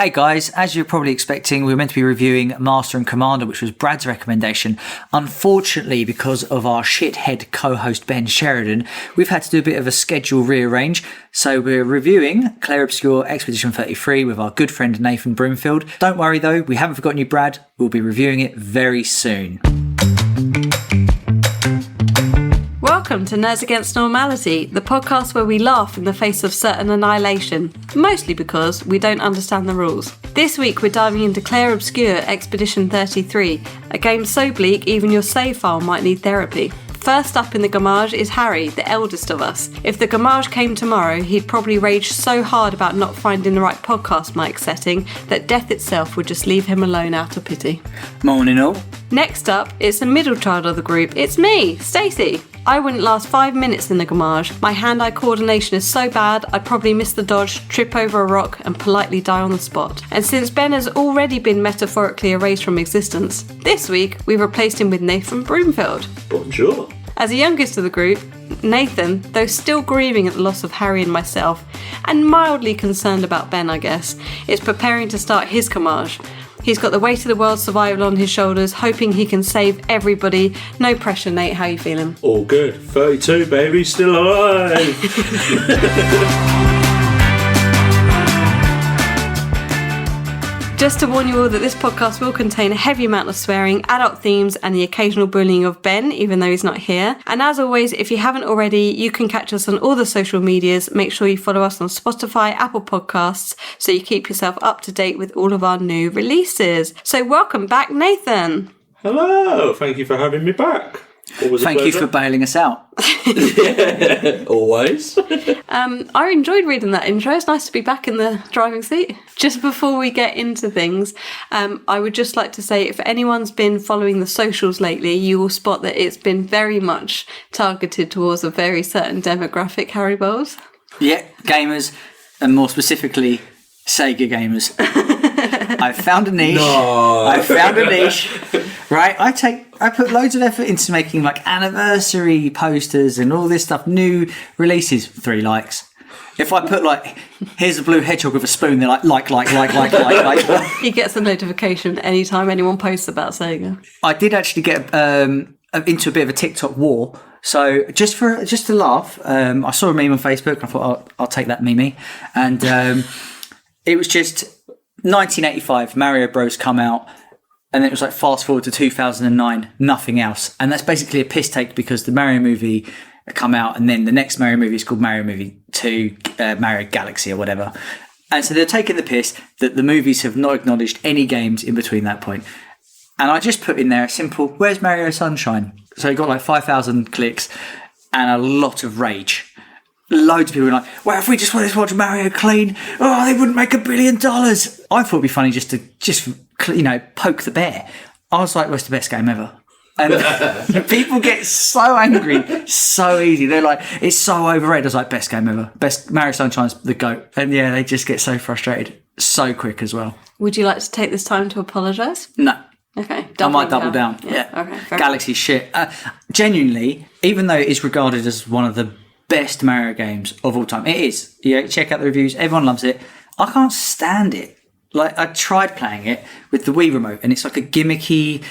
Hey guys, as you're probably expecting, we were meant to be reviewing Master and Commander, which was Brad's recommendation. Unfortunately, because of our shithead co-host Ben Sheridan, we've had to do a bit of a schedule rearrange. So we're reviewing Clair Obscur Expedition 33 with our good friend Nathan Broomfield. Don't worry though, we haven't forgotten you, Brad. We'll be reviewing it very soon. Welcome to Nerds Against Normality, the podcast where we laugh in the face of certain annihilation, mostly because we don't understand the rules. This week we're diving into Clair Obscur Expedition 33, a game so bleak even your save file might need therapy. First up in the gamage is Harry, the eldest of us. If the gamage came tomorrow, he'd probably rage so hard about not finding the right podcast mic setting that death itself would just leave him alone out of pity. Morning all. Next up, it's the middle child of the group. It's me, Stacey. I wouldn't last 5 minutes in the gamage. My hand-eye coordination is so bad, I'd probably miss the dodge, trip over a rock, and politely die on the spot. And since Ben has already been metaphorically erased from existence, this week we've replaced him with Nathan Broomfield. Bonjour. As the youngest of the group, Nathan, though still grieving at the loss of Harry and myself, and mildly concerned about Ben, I guess, is preparing to start his gamage. He's got the weight of the world's survival on his shoulders, hoping he can save everybody. No pressure, Nate. How you feeling? All good. 32, baby. Still alive. Just to warn you all that this podcast will contain a heavy amount of swearing, adult themes, and the occasional bullying of Ben, even though he's not here. And as always, if you haven't already, you can catch us on all the social medias. Make sure you follow us on Spotify, Apple Podcasts, so you keep yourself up to date with all of our new releases. So welcome back, Nathan. Hello. Thank you for having me back. Thank you for bailing us out. Yeah, always. I enjoyed reading that intro. It's nice to be back in the driving seat. Just before we get into things, I would just like to say if anyone's been following the socials lately, you will spot that it's been very much targeted towards a very certain demographic, Harry Bowles. Yeah, gamers, and more specifically, Sega gamers. I found a niche. No. I found a niche. Right, I put loads of effort into making like anniversary posters and all this stuff, new releases, 3 likes. If I put like, here's a blue hedgehog with a spoon, they're like. He gets a notification anytime anyone posts about Sega. I did actually get into a bit of a TikTok war. So just to laugh, I saw a meme on Facebook and I thought, I'll take that meme. And it was just 1985, Mario Bros come out. And then it was like fast forward to 2009, nothing else. And that's basically a piss take because the Mario movie come out and then the next Mario movie is called Mario Movie 2, Mario Galaxy or whatever. And so they're taking the piss that the movies have not acknowledged any games in between that point. And I just put in there a simple, where's Mario Sunshine? So it got like 5,000 clicks and a lot of rage. Loads of people were like, well, if we just wanted to watch Mario clean, they wouldn't make $1 billion. I thought it'd be funny just to poke the bear. I was like, well, it's the best game ever. And people get so angry so easy. They're like, it's so overrated. I was like, best game ever. Best Mario Sunshine's the GOAT. And yeah, they just get so frustrated so quick as well. Would you like to take this time to apologise? No. Okay. I might double down. Yeah. Okay. Galaxy shit. Genuinely, even though it is regarded as one of the best Mario games of all time, it is. Yeah, check out the reviews. Everyone loves it. I can't stand it. Like, I tried playing it with the Wii remote, and it's like a gimmicky.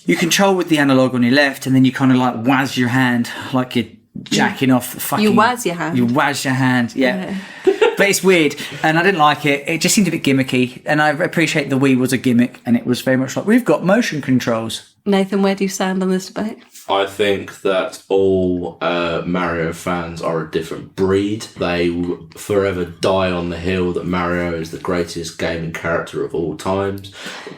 You control with the analog on your left, and then you kind of like waz your hand, like you're jacking off the fucking. You waz your hand. You waz your hand, yeah. But it's weird, and I didn't like it. It just seemed a bit gimmicky, and I appreciate the Wii was a gimmick, and it was very much like we've got motion controls. Nathan, where do you stand on this debate? I think that all Mario fans are a different breed. They will forever die on the hill that Mario is the greatest gaming character of all times.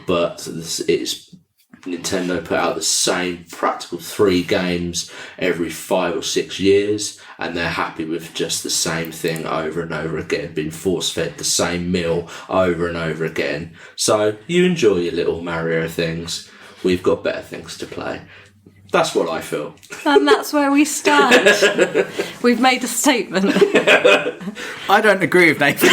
But it's Nintendo put out the same practical 3 games every 5 or 6 years, and they're happy with just the same thing over and over again, being force-fed the same meal over and over again. So you enjoy your little Mario things. We've got better things to play. That's what I feel. And that's where we stand. We've made a statement. I don't agree with Nathan.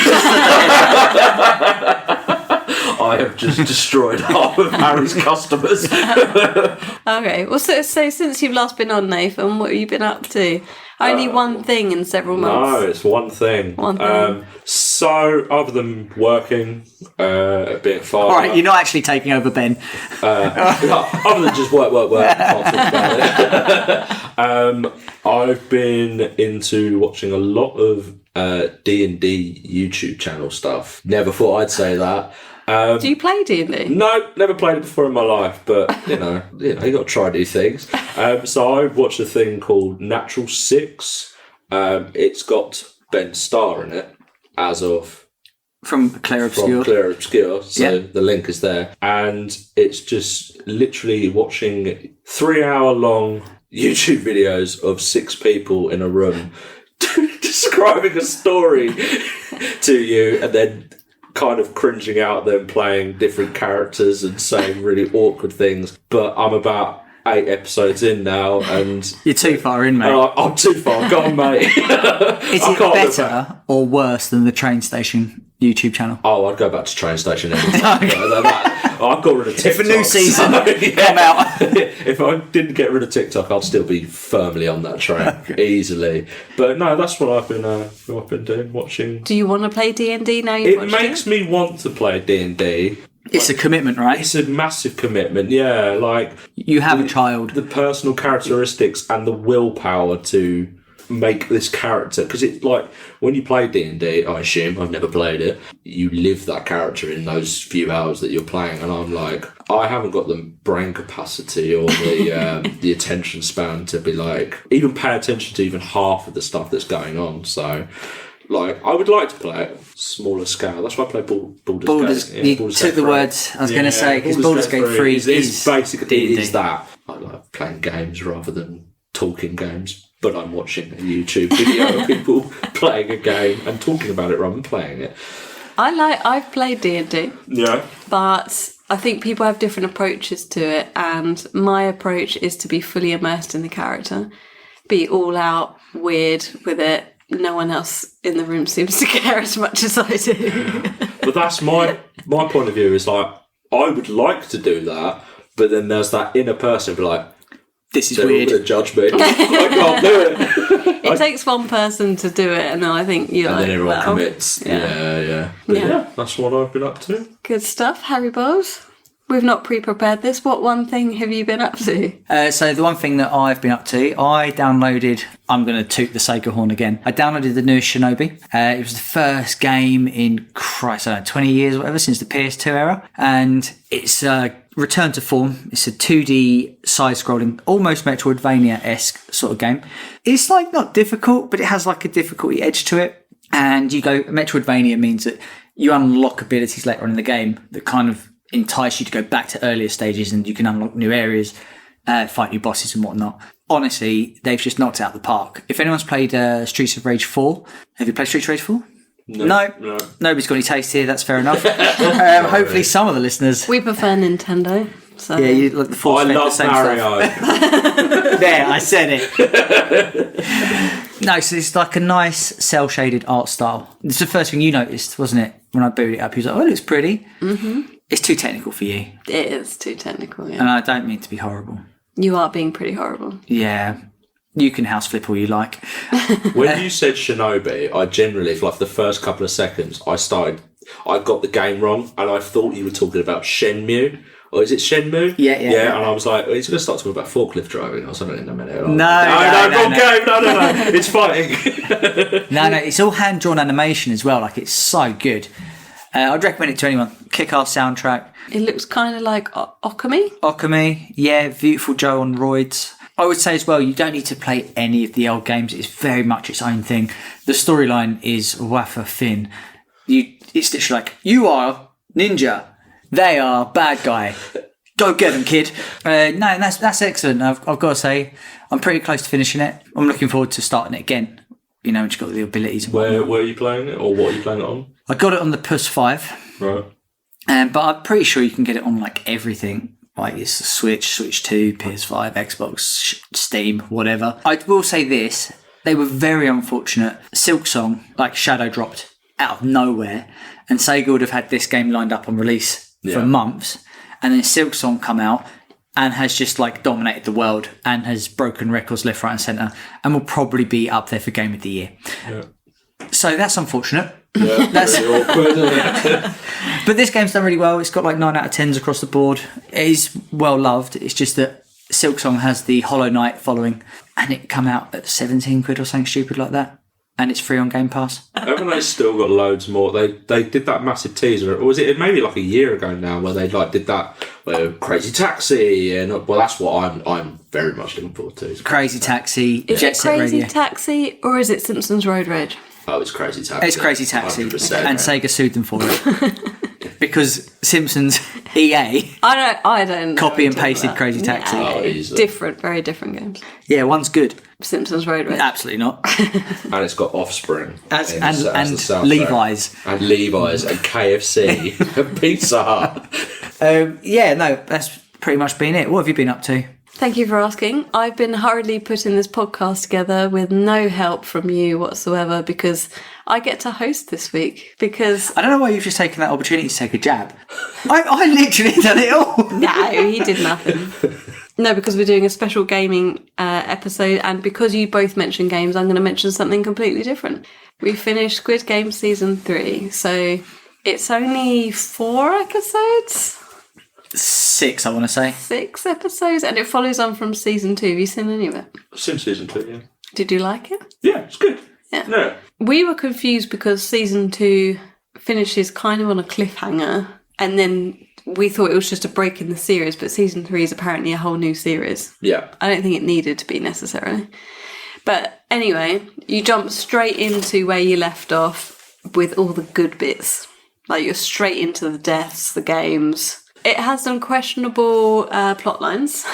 I have just destroyed half of Harry's customers. Okay, well, so since you've last been on, Nathan, what have you been up to? Only one thing in several months. No, it's one thing. One thing. So, other than working, being a father... All right, you're not actually taking over Ben. other than just work, can't talk about it. I've been into watching a lot of D&D YouTube channel stuff. Never thought I'd say that. Do you play D&D? No, never played it before in my life, but you got to try new things. So I watched a thing called Natural Six. It's got Ben Starr in it, as of From Claire Obscure. So the link is there, and it's just literally watching 3-hour-long YouTube videos of 6 people in a room describing a story to you, and then kind of cringing out them playing different characters and saying really awkward things. But I'm about 8 episodes in now, and You're too far in, mate. I'm too far gone, mate. Is it better or worse than the Train Station YouTube channel? Oh, I'd go back to Train Station every time. I've got rid of TikTok. If a new season come out. If I didn't get rid of TikTok, I'd still be firmly on that train easily. But no, that's what I've been doing, watching. Do you want to play D&D now you've watched it? It makes me want to play D&D. It's a commitment, right? It's a massive commitment, yeah. Like, you have a child. The personal characteristics and the willpower to make this character, because it's like when you play D&D, I assume, I've never played it, you live that character in those few hours that you're playing, and I'm like, I haven't got the brain capacity or the the attention span to be like, even pay attention to even half of the stuff that's going on. So like, I would like to play it smaller scale. That's why I play Baldur's Gate. You took the words I was going to say, because Baldur's Gate 3 is basically D&D. is that. I like playing games rather than talking games. But I'm watching a YouTube video of people playing a game and talking about it rather than playing it. I've played D&D. Yeah. But I think people have different approaches to it, and my approach is to be fully immersed in the character, be all out weird with it. No one else in the room seems to care as much as I do. But that's my point of view, is like, I would like to do that, but then there's that inner person be like, this is weird. They're all going to judge me. I can't do it. It takes one person to do it, and then I think you're and like, then everyone well, commits. Yeah. But yeah, that's what I've been up to. Good stuff, Harry Bowles. We've not pre-prepared this. What one thing have you been up to? So the one thing that I've been up to, I downloaded, I'm going to toot the Sega horn again, I downloaded the newest Shinobi. It was the first game in, 20 years or whatever, since the PS2 era. And it's return to form. It's a 2D side-scrolling, almost Metroidvania-esque sort of game. It's like not difficult, but it has like a difficulty edge to it. And Metroidvania means that you unlock abilities later on in the game that kind of entice you to go back to earlier stages, and you can unlock new areas, fight new bosses and whatnot. Honestly, they've just knocked it out of the park. If anyone's played Streets of Rage 4, have you played Streets of Rage 4? No. Nobody's got any taste here, that's fair enough. Hopefully some of the listeners... We prefer Nintendo. So. Yeah, you like the Force. I love Mario. There, I said it. No, so it's like a nice cel-shaded art style. It's the first thing you noticed, wasn't it? When I booted it up, you was like, oh, it looks pretty. Mm-hmm. It's too technical for you. It is too technical, yeah. And I don't mean to be horrible. You are being pretty horrible. Yeah. You can house flip all you like. When you said Shinobi, I generally, for like the first couple of seconds, I got the game wrong, and I thought you were talking about Shenmue. Or is it Shenmue? Yeah. And I was like, he's going to start talking about forklift driving or something in a minute. No, it's fighting. No, it's all hand-drawn animation as well. Like, it's so good. I'd recommend it to anyone. Kick-ass soundtrack. It looks kind of like Okami, yeah, Beautiful Joe on roids. I would say as well, you don't need to play any of the old games. It's very much its own thing. The storyline is wafer thin. It's literally like, you are ninja. They are bad guy. Go get them, kid. No, that's excellent. I've got to say, I'm pretty close to finishing it. I'm looking forward to starting it again. You know, when you've got the abilities. Where are you playing it, or what are you playing it on? I got it on the PS5. Right. But I'm pretty sure you can get it on like everything. Like it's a Switch 2, PS5, Xbox, Steam, whatever. I will say this. They were very unfortunate. Silk Song, like shadow dropped out of nowhere. And Sega would have had this game lined up on release for months. And then Silk Song come out and has just like dominated the world and has broken records left, right and centre and will probably be up there for Game of the Year. Yeah. So that's unfortunate. Yeah, That's really awkward, isn't it? But this game's done really well. It's got like 9 out of 10s across the board. It is well loved. It's just that Silksong has the Hollow Knight following, and it come out at 17 quid or something stupid like that. And it's free on Game Pass. Haven't they still got loads more? They did that massive teaser, or was it maybe like a year ago now, where they like did that Crazy Taxi, and well, that's what I'm very much looking forward to. Crazy Taxi, Is Jet it Set Crazy Radio. Taxi or is it Simpsons Road Rage? Oh, it's Crazy Taxi. It's Crazy Taxi, 100%. and Sega sued them for it because Simpsons EA I don't know copy and what you're pasted talking about. Crazy Taxi. Yeah. Oh, easily. Different, very different games. Yeah, one's good. Simpsons Road Rage. Absolutely not. And it's got Offspring As- in and- the and soundtrack. Levi's. and Levi's and KFC and Pizza Hut. Yeah, no, that's pretty much been it. What have you been up to? Thank you for asking. I've been hurriedly putting this podcast together with no help from you whatsoever because I get to host this week because... I don't know why you've just taken that opportunity to take a jab. I literally done it all. No, he did nothing. No, because we're doing a special gaming episode, and because you both mentioned games, I'm going to mention something completely different. We finished Squid Game Season 3, so it's only 4 episodes? 6, I want to say. 6 episodes, and it follows on from Season 2. Have you seen any of it? Sim Season 2, yeah. Did you like it? Yeah, it's good. Yeah. No. We were confused because Season 2 finishes kind of on a cliffhanger, and then we thought it was just a break in the series, but Season 3 is apparently a whole new series. Yeah. I don't think it needed to be necessarily. But anyway, you jump straight into where you left off with all the good bits. Like you're straight into the deaths, the games. It has some questionable plot lines,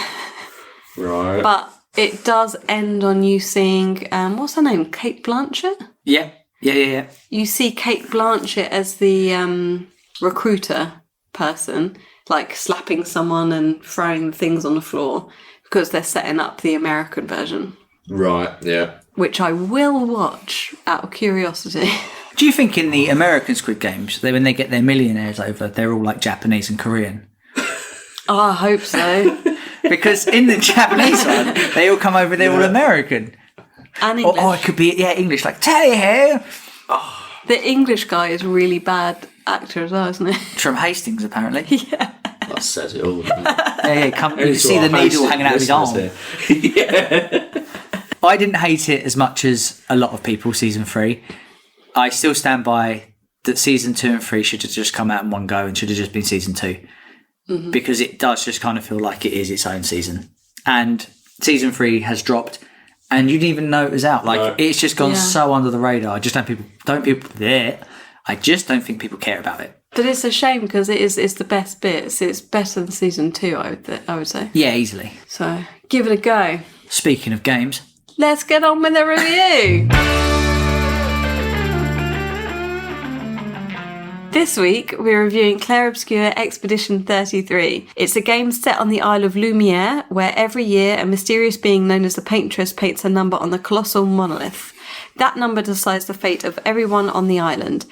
Right. but it does end on you seeing, what's her name? Kate Blanchett? Yeah. You see Kate Blanchett as the recruiter person, like slapping someone and throwing things on the floor because they're setting up the American version, Right, yeah. which I will watch out of curiosity. Do you think in the American Squid Games, when they get their millionaires over, they're all like Japanese and Korean? Oh, I hope so. Because in the Japanese one, they all come over, they're all American. And English. Or it could be, English, like, Tally ho! The English guy is a really bad actor as well, isn't he? From Hastings, apparently. That says it all, doesn't it? Come, you see the needle hanging out of his arm. Yeah. I didn't hate it as much as a lot of people, season 3. I still stand by that season 2 and 3 should have just come out in one go and should have just been season 2. Mm-hmm. Because it does just kind of feel like it is its own season. And season 3 has dropped and you didn't even know it was out. Like, it's just gone so under the radar. I just don't think people care about it. But it's a shame because it's the best bits. It's better than season 2, I would say. Yeah, easily. So give it a go. Speaking of games, Let's get on with the review. This week, we're reviewing Clair Obscur Expedition 33. It's a game set on the Isle of Lumiere, where every year a mysterious being known as the Paintress paints a number on the colossal monolith. That number decides the fate of everyone on the island.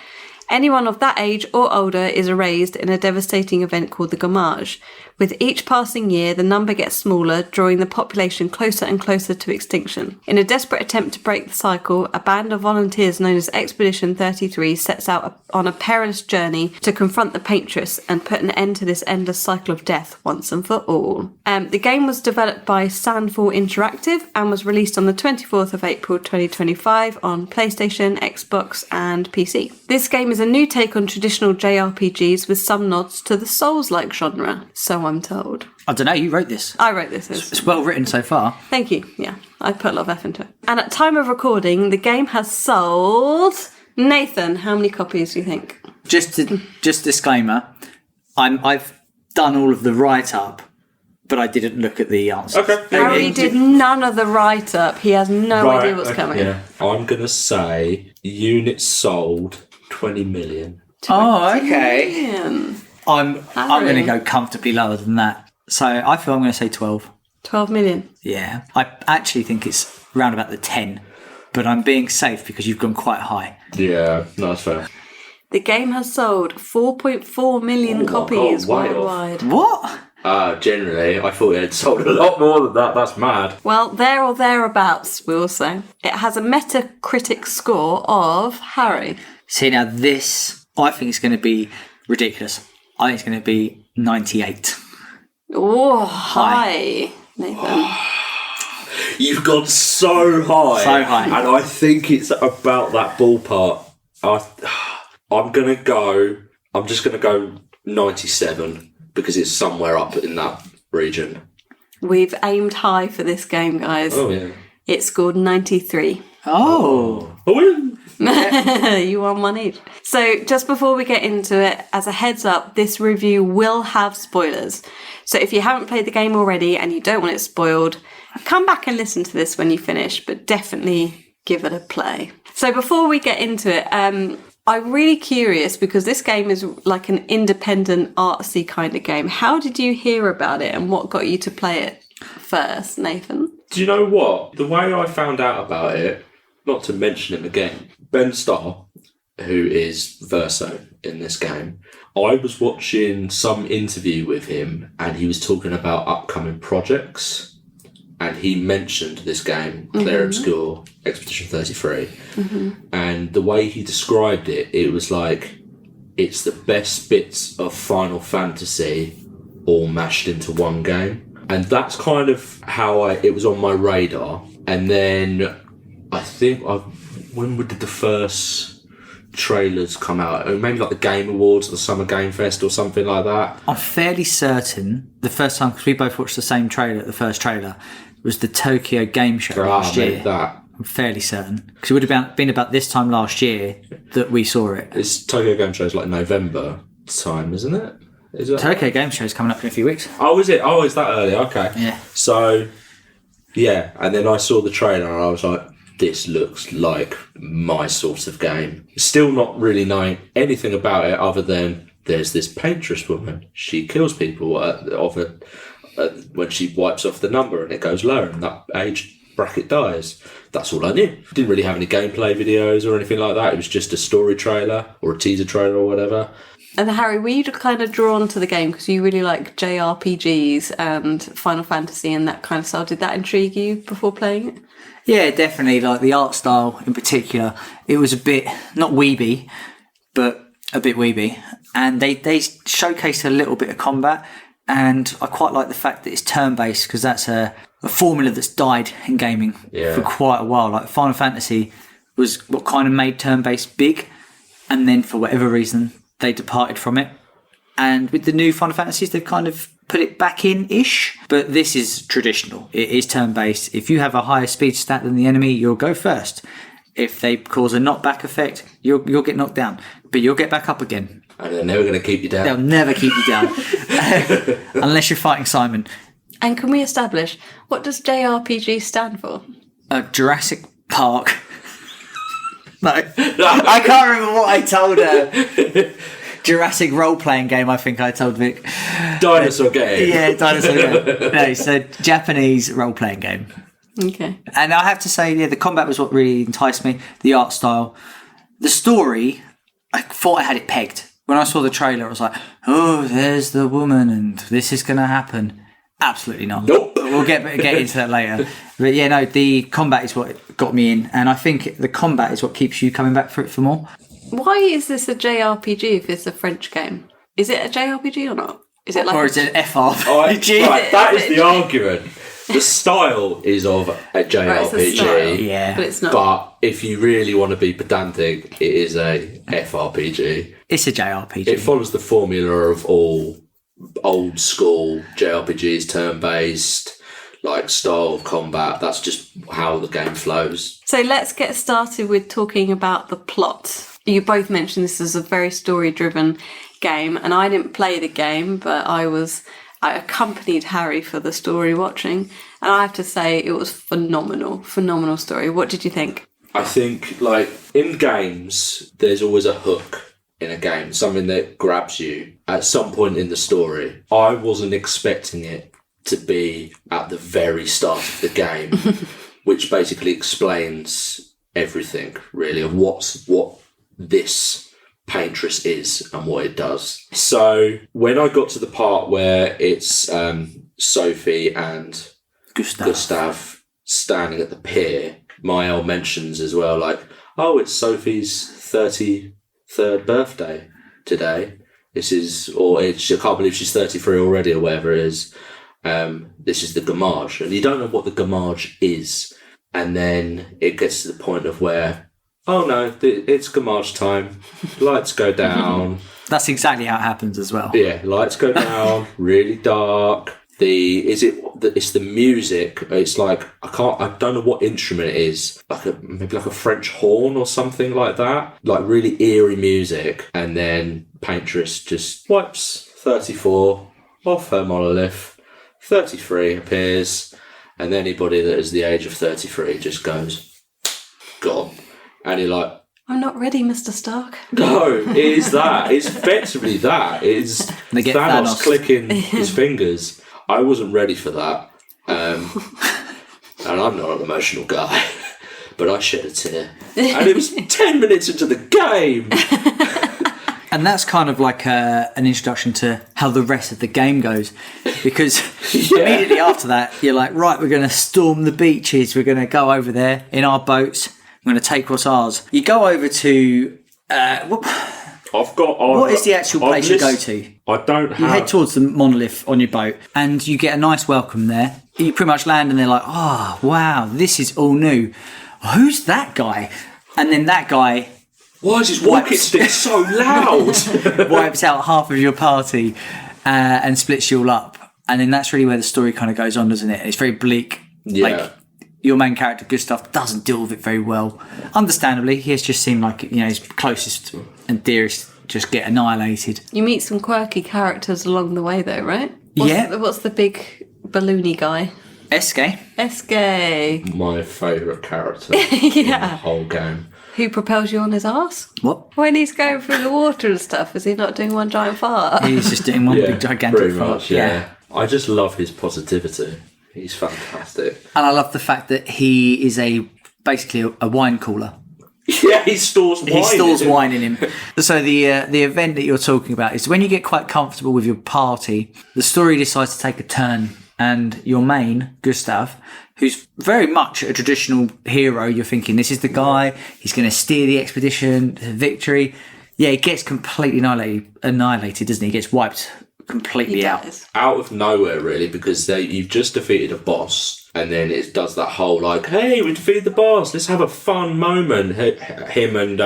Anyone of that age or older is erased in a devastating event called the Gommage. With each passing year, the number gets smaller, drawing the population closer and closer to extinction. In a desperate attempt to break the cycle, a band of volunteers known as Expedition 33 sets out on a perilous journey to confront the Paintress and put an end to this endless cycle of death once and for all. The game was developed by Sandfall Interactive and was released on the 24th of April 2025 on PlayStation, Xbox and PC. This game is a new take on traditional JRPGs with some nods to the Souls-like genre, so I'm told. I don't know, you wrote this. I wrote this. It's well written so far. Thank you. Yeah, I put a lot of effort into it. And at time of recording, the game has sold... Nathan, how many copies do you think? Just disclaimer, I've done all of the write-up, but I didn't look at the answers. Okay. Harry did none of the write-up. He has no idea what's coming. Yeah. I'm going to say units sold 20 million. Oh, okay. Damn. I'm going to go comfortably lower than that. So I feel I'm going to say 12. 12 million. Yeah. I actually think it's round about the 10, but I'm being safe because you've gone quite high. Yeah, no, that's fair. The game has sold 4.4 million copies way off. worldwide. What? Generally, I thought it had sold a lot more than that. That's mad. Well, there or thereabouts, we will say. It has a Metacritic score of, Harry. See, now this, I think it's going to be ridiculous. I think it's going to be 98. Oh, high, Nathan. You've gone so high. So high. And I think it's about that ballpark. I'm just going to go 97 because it's somewhere up in that region. We've aimed high for this game, guys. Oh, yeah. It scored 93. Oh. You won one each. So just before we get into it, as a heads up, this review will have spoilers. So if you haven't played the game already and you don't want it spoiled, come back and listen to this when you finish, but definitely give it a play. So before we get into it, I'm really curious because this game is like an independent artsy kind of game. How did you hear about it and what got you to play it first, Nathan? Do you know what? The way I found out about it, not to mention him again, Ben Starr, who is Verso in this game, I was watching some interview with him and he was talking about upcoming projects. And he mentioned this game, Claire Obscure, Expedition 33. And the way he described it, it was like, it's the best bits of Final Fantasy all mashed into one game. And that's kind of how it was on my radar. And then I think, when did the first trailers come out? Maybe like the Game Awards or the Summer Game Fest or something like that. I'm fairly certain the first time, because we both watched the same trailer, the first trailer, was the Tokyo Game Show last year. I'm fairly certain. Because it would have been about this time last year that we saw it. It's Tokyo Game Show is like November time, isn't it? Is it? Tokyo Game Show is coming up in a few weeks. Oh, is it? Oh, is that early? Okay. Yeah. So, yeah. And then I saw the trailer and I was like, this looks like my sort of game. Still not really knowing anything about it other than there's this paintress woman. She kills people when she wipes off the number and it goes lower and that age bracket dies. That's all I knew. Didn't really have any gameplay videos or anything like that. It was just a story trailer or a teaser trailer or whatever. And Harry, were you kind of drawn to the game because you really like JRPGs and Final Fantasy and that kind of style? Did that intrigue you before playing it? Yeah, definitely. Like the art style in particular, it was a bit, not weeby, but a bit weeby. And they showcased a little bit of combat. And I quite like the fact that it's turn-based because that's a formula that's died in gaming for quite a while. Like Final Fantasy was what kind of made turn-based big, and then for whatever reason they departed from it. And with the new Final Fantasies, they've kind of put it back in-ish. But this is traditional. It is turn-based. If you have a higher speed stat than the enemy, you'll go first. If they cause a knockback effect, you'll get knocked down, but you'll get back up again. And they're never going to keep you down. They'll never keep you down. Unless you're fighting Simon. And can we establish, what does JRPG stand for? Jurassic Park. No. I can't remember what I told her. Jurassic role-playing game, I think I told Vic. Dinosaur game. Yeah, dinosaur game. No, so Japanese role-playing game. Okay. And I have to say, yeah, the combat was what really enticed me. The art style. The story, I thought I had it pegged. When I saw the trailer, I was like, oh, there's the woman and this is going to happen. Absolutely not. Nope. We'll get into that later. But yeah, no, the combat is what got me in. And I think the combat is what keeps you coming back for it for more. Why is this a JRPG if it's a French game? Is it a JRPG or not? Is it like or is it an FRPG? Right, that is the argument. The style is of a JRPG, yeah, but it's not. But if you really want to be pedantic, it is a FRPG. It's a JRPG. It follows the formula of all old school JRPGs, turn-based, like style of combat. That's just how the game flows. So let's get started with talking about the plot. You both mentioned this as a very story-driven game, and I didn't play the game, but I accompanied Harry for the story watching, and I have to say it was phenomenal story. What did you think? I think, like, in games, there's always a hook in a game, something that grabs you at some point in the story. I wasn't expecting it to be at the very start of the game, which basically explains everything, really, of what this Paintress is and what it does. So when I got to the part where it's Sophie and Gustav standing at the pier, Mael mentions as well, like, oh, it's Sophie's 33rd birthday today. I can't believe she's 33 already, or whatever it is. This is the gamage. And you don't know what the gamage is. And then it gets to the point of where, oh no, it's gamage time. Lights go down. That's exactly how it happens as well. Yeah, lights go down, really dark. It's the music. It's like I don't know what instrument it is. Maybe like a French horn or something like that. Like really eerie music. And then Paintress just wipes 34 off her monolith. 33 appears, and anybody that is the age of 33 just goes, gone. And you're like, I'm not ready, Mr. Stark. no, it is that. It's effectively that. It's Thanos clicking his fingers. I wasn't ready for that. And I'm not an emotional guy, but I shed a tear. And it was 10 minutes into the game. And that's kind of like an introduction to how the rest of the game goes. Because immediately after that, you're like, right, we're going to storm the beaches. We're going to go over there in our boats. We're going to take what's ours. You go over to... what is the actual place you go to? I don't have... You head towards the monolith on your boat and you get a nice welcome there. You pretty much land and they're like, oh, wow, this is all new. Who's that guy? And then that guy... Why is his walking stick so loud? wipes out half of your party and splits you all up. And then that's really where the story kind of goes on, doesn't it? It's very bleak. Yeah. Like, your main character, Gustav, doesn't deal with it very well. Understandably, he has just seemed like, his closest and dearest just get annihilated. You meet some quirky characters along the way, though, right? What's the big balloony guy? Eske. My favourite character in the whole game. Who propels you on his arse? What? When he's going through the water and stuff, is he not doing one giant fart? He's just doing one big gigantic pretty fart. Much, yeah. I just love his positivity. He's fantastic. And I love the fact that he is basically a wine cooler. Yeah, he stores wine. He stores wine in him. So the event that you're talking about is when you get quite comfortable with your party, the story decides to take a turn, and your main, Gustav, who's very much a traditional hero, you're thinking, this is the guy, he's going to steer the expedition to victory. Yeah, he gets completely annihilated, doesn't he? He gets wiped completely out. Out of nowhere, really, because you've just defeated a boss, and then it does that whole, like, hey, we defeated the boss, let's have a fun moment. Him and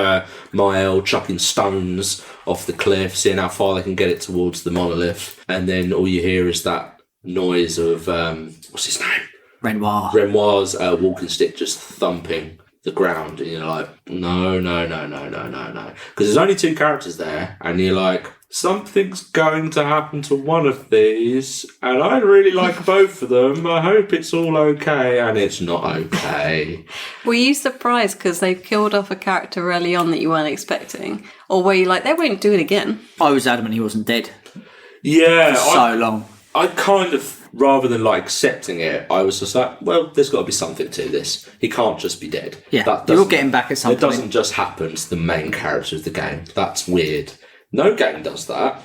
Mael chucking stones off the cliff, seeing how far they can get it towards the monolith, and then all you hear is that noise of, what's his name? Renoir's walking stick just thumping the ground, and you're like, no. Because there's only two characters there, and you're like, something's going to happen to one of these, and I really like both of them. I hope it's all okay, and it's not okay. Were you surprised because they killed off a character early on that you weren't expecting? Or were you like, they won't do it again? I was adamant he wasn't dead. Yeah. For so long. I kind of, rather than like accepting it, I was just like, well, there's got to be something to this. He can't just be dead. Yeah, you'll get him back at some point. It doesn't just happen to the main character of the game. That's weird. No game does that.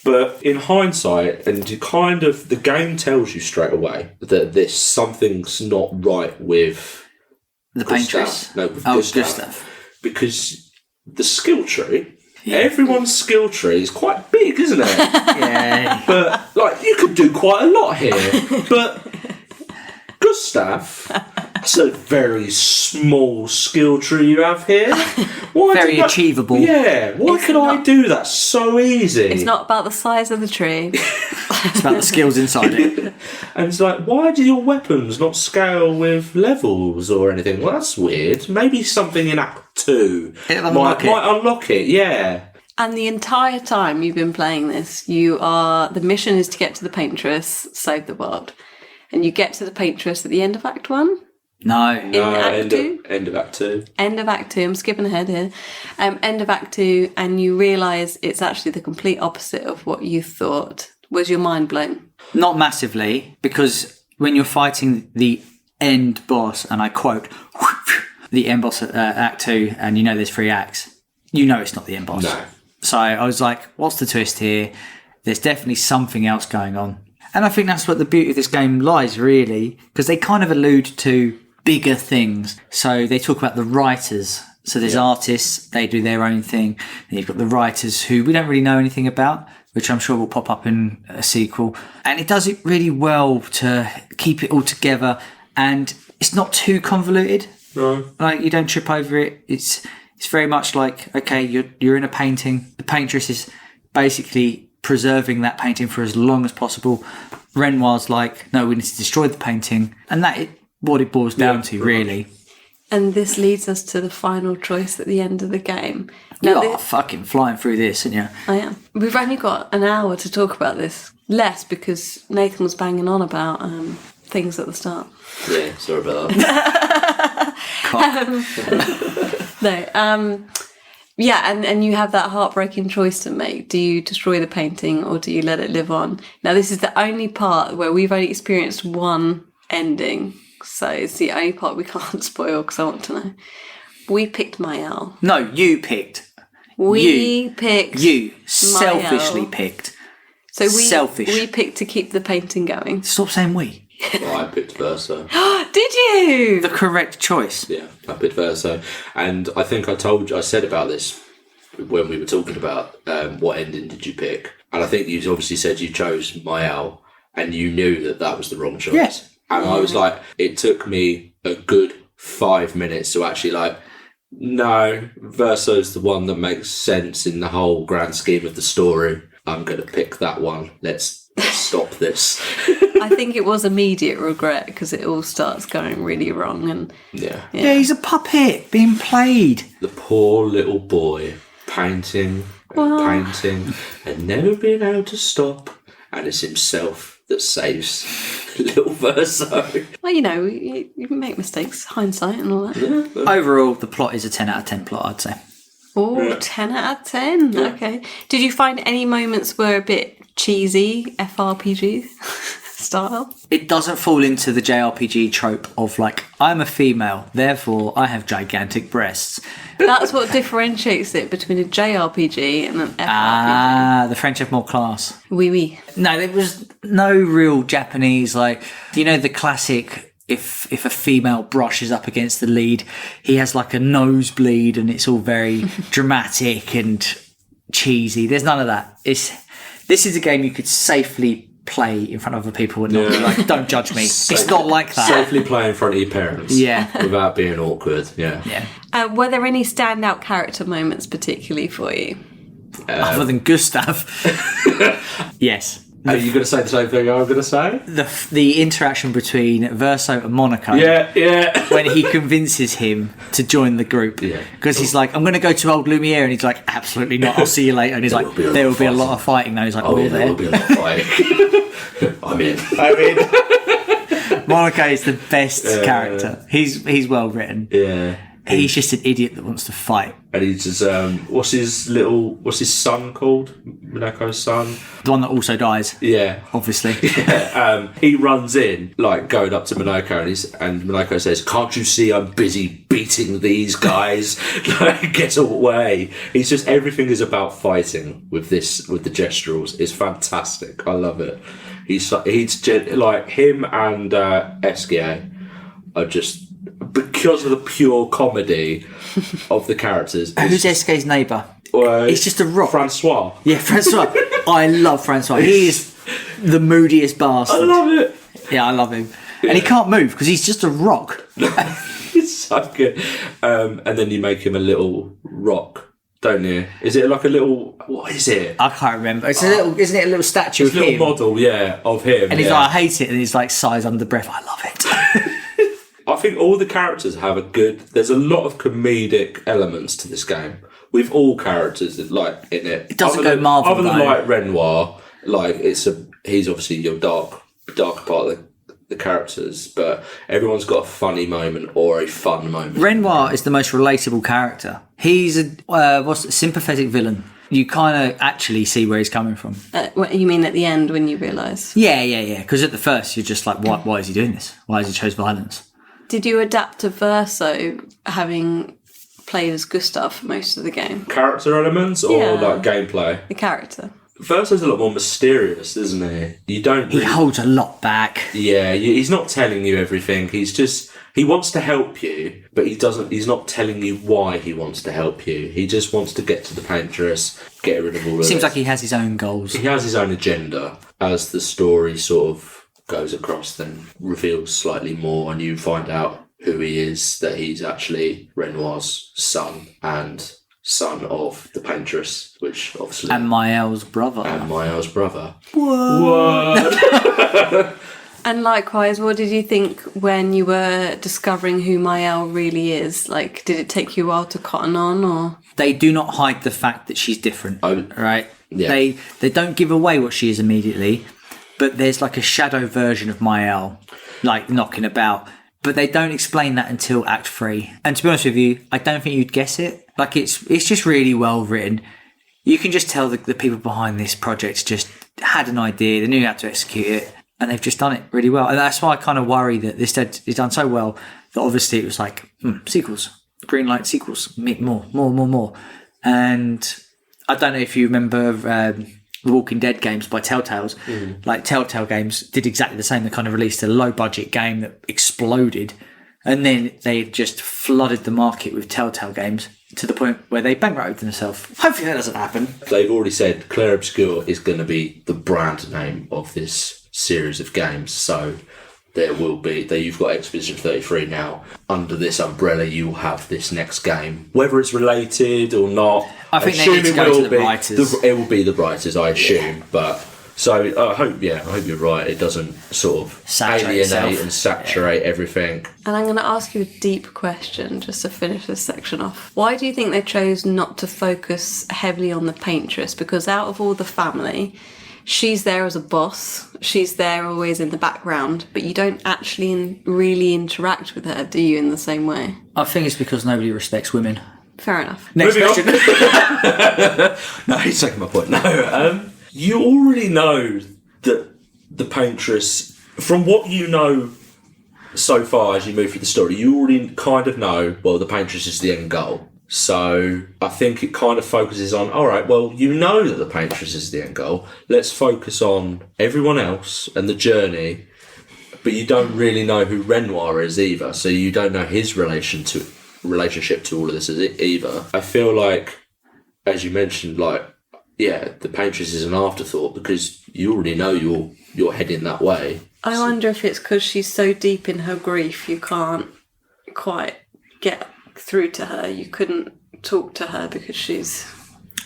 But in hindsight, and the game tells you straight away that something's not right with the Paintress. No, with Gustav. Because the skill tree. Yeah. Everyone's skill tree is quite big, isn't it? Yeah. But, like, you could do quite a lot here. But Gustav, that's a very small skill tree you have here. Very achievable. Yeah. Why could I do that so easy? It's not about the size of the tree. It's about the skills inside it. And it's like, why do your weapons not scale with levels or anything? Well, that's weird. Maybe something in Act 2 might unlock it, yeah. And the entire time you've been playing this, the mission is to get to the Paintress, save the world. And you get to the Paintress at the end of Act 1? No, end of Act 2. End of Act 2. I'm skipping ahead here. End of Act 2, and you realise it's actually the complete opposite of what you thought. Was your mind blown? Not massively, because when you're fighting the end boss, and I quote, the end boss at Act 2, and there's 3 acts, you know it's not the end boss. No. So I was like, what's the twist here? There's definitely something else going on. And I think that's what the beauty of this game lies, really, because they kind of allude to bigger things. So they talk about the writers. So there's artists, they do their own thing. And you've got the writers who we don't really know anything about, which I'm sure will pop up in a sequel. And it does it really well to keep it all together. And it's not too convoluted. No. Like, you don't trip over it. It's very much like, okay, you're in a painting. The paintress is basically preserving that painting for as long as possible. Renoir's like, no, we need to destroy the painting. And that is what it boils down to, really. And this leads us to the final choice at the end of the game. You are fucking flying through this, aren't you? I am. We've only got an hour to talk about this. Less because Nathan was banging on about things at the start. Yeah, sorry about that. Yeah, and you have that heartbreaking choice to make. Do you destroy the painting or do you let it live on? Now, this is the only part where we've only experienced one ending. So it's the only part we can't spoil because I want to know. We picked Mael. No, you picked. We picked You selfishly Mael. picked. So Selfish. we picked to keep the painting going. Stop saying we. Well, I picked Verso. Did you? The correct choice. Yeah, I picked Verso. And I think I said about this when we were talking about what ending did you pick. And I think you obviously said you chose Mael and you knew that was the wrong choice. Yes. And I was like, it took me a good 5 minutes to actually like, no, Verso's the one that makes sense in the whole grand scheme of the story. I'm going to pick that one. Let's stop this. I think it was immediate regret because it all starts going really wrong. And Yeah, He's a puppet being played. the poor little boy painting and painting and never being able to stop. And it's himself that saves little Verso. well, you make mistakes, hindsight and all that. Overall, the plot is a 10 out of 10 plot, I'd say. Oh, 10 out of 10. Okay. Did you find any moments were a bit cheesy, FRPG style? It doesn't fall into the JRPG trope of like, I'm a female, therefore I have gigantic breasts. That's what differentiates it between a JRPG and an FRPG. The French have more class. Oui, oui. No, there was no real Japanese, like, the classic, if a female brushes up against the lead, he has like a nosebleed and it's all very dramatic and cheesy. There's none of that. This is a game you could safely play in front of other people and not be like, don't judge me. It's not like that. Safely play in front of your parents. Yeah. Without being awkward. Yeah. Yeah. Were there any standout character moments particularly for you? Other than Gustav. Yes. Are you going to say the same thing I'm going to say? The interaction between Verso and Monaco. Yeah. When he convinces him to join the group. Yeah. Because he's like, I'm going to go to Old Lumiere. And he's like, absolutely not. I'll see you later. And he's like, there will be a lot of fighting. Though. He's like, yeah, there. there will be a lot of fighting. I'm in. Monaco is the best character. He's well written. Yeah. He's just an idiot that wants to fight. And he's just, what's his son called? Monaco's son? The one that also dies. Yeah. Obviously. He runs in, like, going up to Monaco, and Monaco says, can't you see I'm busy beating these guys? Like, get away. He's just, everything is about fighting with the gesturals. It's fantastic. I love it. He's like, him and Esquier are just, because of the pure comedy of the characters. Who's Esquet's neighbour? He's just a rock. Francois. Yeah, Francois. I love Francois. He is the moodiest bastard. I love it. Yeah, I love him. And he can't move because he's just a rock. It's so good. And then you make him a little rock, don't you? Is it like a little... What is it? I can't remember. It's a little, isn't it a little statue of a little him? model, yeah, of him. And he's like, I hate it. And he's like, sighs under breath. I love it. I think all the characters have a good... There's a lot of comedic elements to this game. With all characters like in it. It doesn't go Marvel, other than though. like Renoir, like he's obviously your darker part of the characters, but everyone's got a funny moment or a fun moment. Renoir is the most relatable character. He's a sympathetic villain. You kind of actually see where he's coming from. What you mean at the end when you realise? Yeah. Because at the first you're just like, why is he doing this? Why has he chose violence? Did you adapt to Verso having played as Gustav for most of the game. Character elements or Yeah. like gameplay? The character. Verso's a lot more mysterious, isn't he? You don't He really... holds a lot back. Yeah, he's not telling you everything. He wants to help you, but he's not telling you why he wants to help you. He just wants to get to the paintress, get rid of all of Seems this. like he has his own goals. He has his own agenda. As the story sort of goes across, then reveals slightly more, and you find out who he is, that he's actually Renoir's son, and son of the paintress, which obviously... And Mael's brother. And Mael's brother. What? And likewise, what did you think when you were discovering who Mael really is? Like, did it take you a while to cotton on, or...? They do not hide the fact that she's different, right? Yeah. They don't give away what she is immediately, but there's like a shadow version of Mael, like, knocking about. But they don't explain that until Act 3. And to be honest with you, I don't think you'd guess it. Like, it's just really well written. You can just tell the people behind this project just had an idea, they knew how to execute it, and they've just done it really well. And that's why I kind of worry that this is done so well that obviously it was like, sequels, green light sequels, make more. And I don't know if you remember the Walking Dead games by Telltales. Like, Telltale games did exactly the same. They kind of released a low budget game that exploded, and then they just flooded the market with Telltale games to the point where they bankrupted themselves. Hopefully that doesn't happen. They've already said Claire Obscure is going to be the brand name of this series of games, so there will be you've got Expedition 33 now. Under this umbrella, you will have this next game. Whether it's related or not, I think they need to go to the writers. It will be the writers, I assume. But so I hope you're right. It doesn't sort of Saturate alienate itself. and saturate everything. And I'm going to ask you a deep question just to finish this section off. Why do you think they chose not to focus heavily on the paintress? Because out of all the family, she's there as a boss. She's there always in the background, but you don't actually really interact with her, do you, in the same way? I think it's because nobody respects women. Fair enough. Next Moving question. No, he's taking my point. No, you already know that the paintress, from what you know so far as you move through the story, you already kind of know, well, the paintress is the end goal. So I think it kind of focuses on, all right, well, you know that the paintress is the end goal. Let's focus on everyone else and the journey, but you don't really know who Renoir is either. So you don't know his relationship to all of this either. I feel like, as you mentioned, like, yeah, the paintress is an afterthought because you already know you're heading that way. I wonder if it's because she's so deep in her grief you can't quite get through to her. You couldn't talk to her because she's...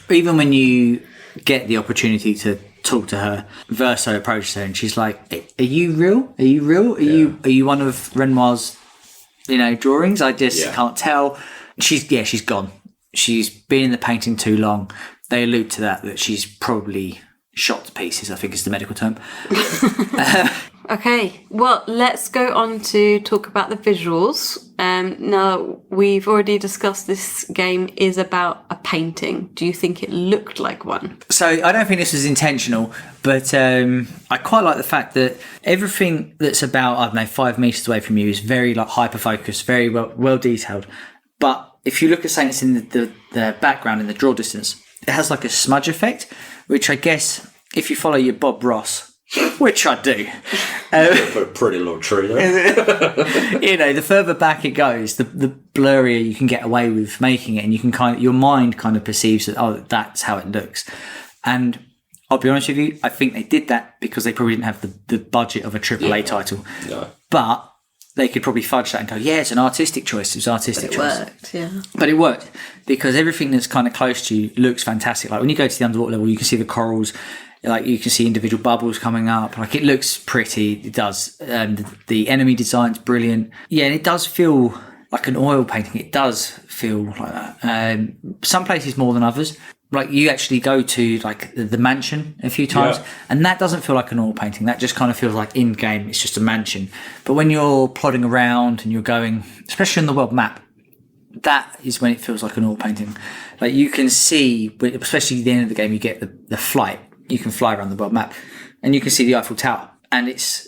Even when you get the opportunity to talk to her, Verso approaches her and she's like, are you real? Are you real? Are you one of Renoir's, drawings? I just can't tell. She's gone. She's been in the painting too long. They allude to that she's probably shot to pieces, I think is the medical term. Okay, well, let's go on to talk about the visuals. Now, we've already discussed this game is about a painting. Do you think it looked like one? So I don't think this was intentional, but I quite like the fact that everything that's about, 5 metres away from you is very hyper-focused, very well detailed. But if you look at something that's in the background, in the draw distance, it has like a smudge effect, which I guess if you follow your Bob Ross, which I do. For a pretty little tree there. The further back it goes, the blurrier you can get away with making it, and you can your mind kind of perceives that, that's how it looks. And I'll be honest with you, I think they did that because they probably didn't have the budget of a AAA title. No. But they could probably fudge that and go, yeah, it's an artistic choice. It was an artistic choice. Worked, yeah. But it worked because everything that's kind of close to you looks fantastic. Like when you go to the underwater level, you can see the corals. Like you can see individual bubbles coming up. Like it looks pretty. It does. The enemy design's brilliant. Yeah, and it does feel like an oil painting. It does feel like that. Some places more than others. Like you actually go to like the mansion a few times, and that doesn't feel like an oil painting. That just kind of feels like in game. It's just a mansion. But when you're plodding around and you're going, especially on the world map, that is when it feels like an oil painting. Like you can see, especially at the end of the game, you get the flight. You can fly around the world map and you can see the Eiffel Tower, and it's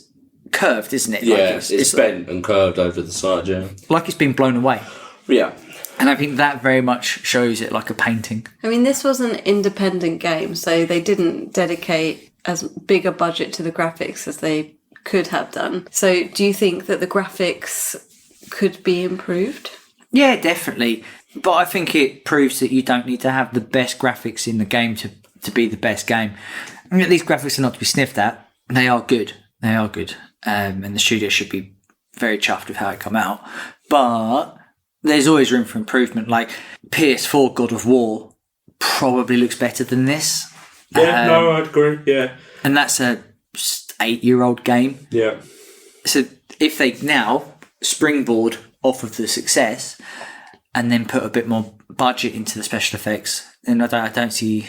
curved, isn't it? Yeah, it's bent and curved over the side, yeah. Like it's been blown away. Yeah. And I think that very much shows it like a painting. I mean, this was an independent game, so they didn't dedicate as big a budget to the graphics as they could have done. So do you think that the graphics could be improved? Yeah, definitely. But I think it proves that you don't need to have the best graphics in the game to be the best game. I mean, these graphics are not to be sniffed at. They are good. They are good. And the studio should be very chuffed with how it come out. But there's always room for improvement. Like PS4 God of War probably looks better than this. Yeah, no, I'd agree. Yeah. And that's a 8-year-old game. Yeah. So if they now springboard off of the success and then put a bit more budget into the special effects, then I don't see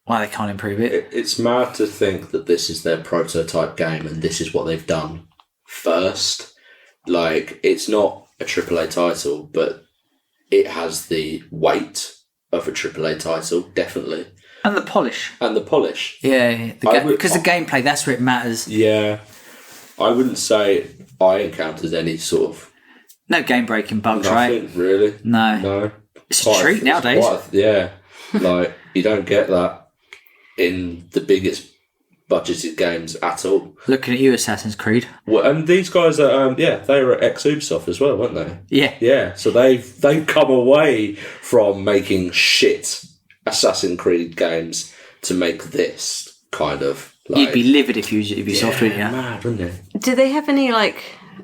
why they can't improve it. It's mad to think that this is their prototype game and this is what they've done first. Like, it's not a AAA title, but it has the weight of a AAA title, definitely. And the polish. Yeah. Because the gameplay, that's where it matters. Yeah. I wouldn't say I encountered any sort of... No game-breaking bugs, nothing, right? Really. No. It's a treat nowadays. Yeah. Like, you don't get that in the biggest budgeted games at all. Looking at you, Assassin's Creed. Well, and these guys are, they were at ex-Ubisoft as well, weren't they? Yeah. Yeah, so they've come away from making shit Assassin's Creed games to make this kind of... Like, you'd be livid if you used Ubisoft, wouldn't you? Mad, wouldn't you? Do they have any, like,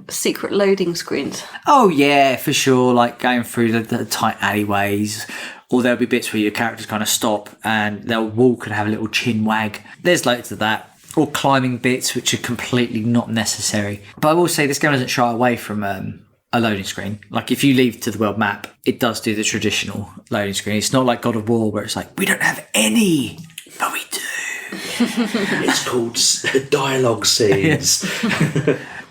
secret loading screens? Oh, yeah, for sure. Like going through the tight alleyways, or there'll be bits where your characters kind of stop and they'll walk and have a little chin wag. There's loads of that. Or climbing bits, which are completely not necessary. But I will say this game doesn't shy away from a loading screen. Like if you leave to the world map, it does do the traditional loading screen. It's not like God of War where it's like, we don't have any, but we do. It's called dialogue scenes.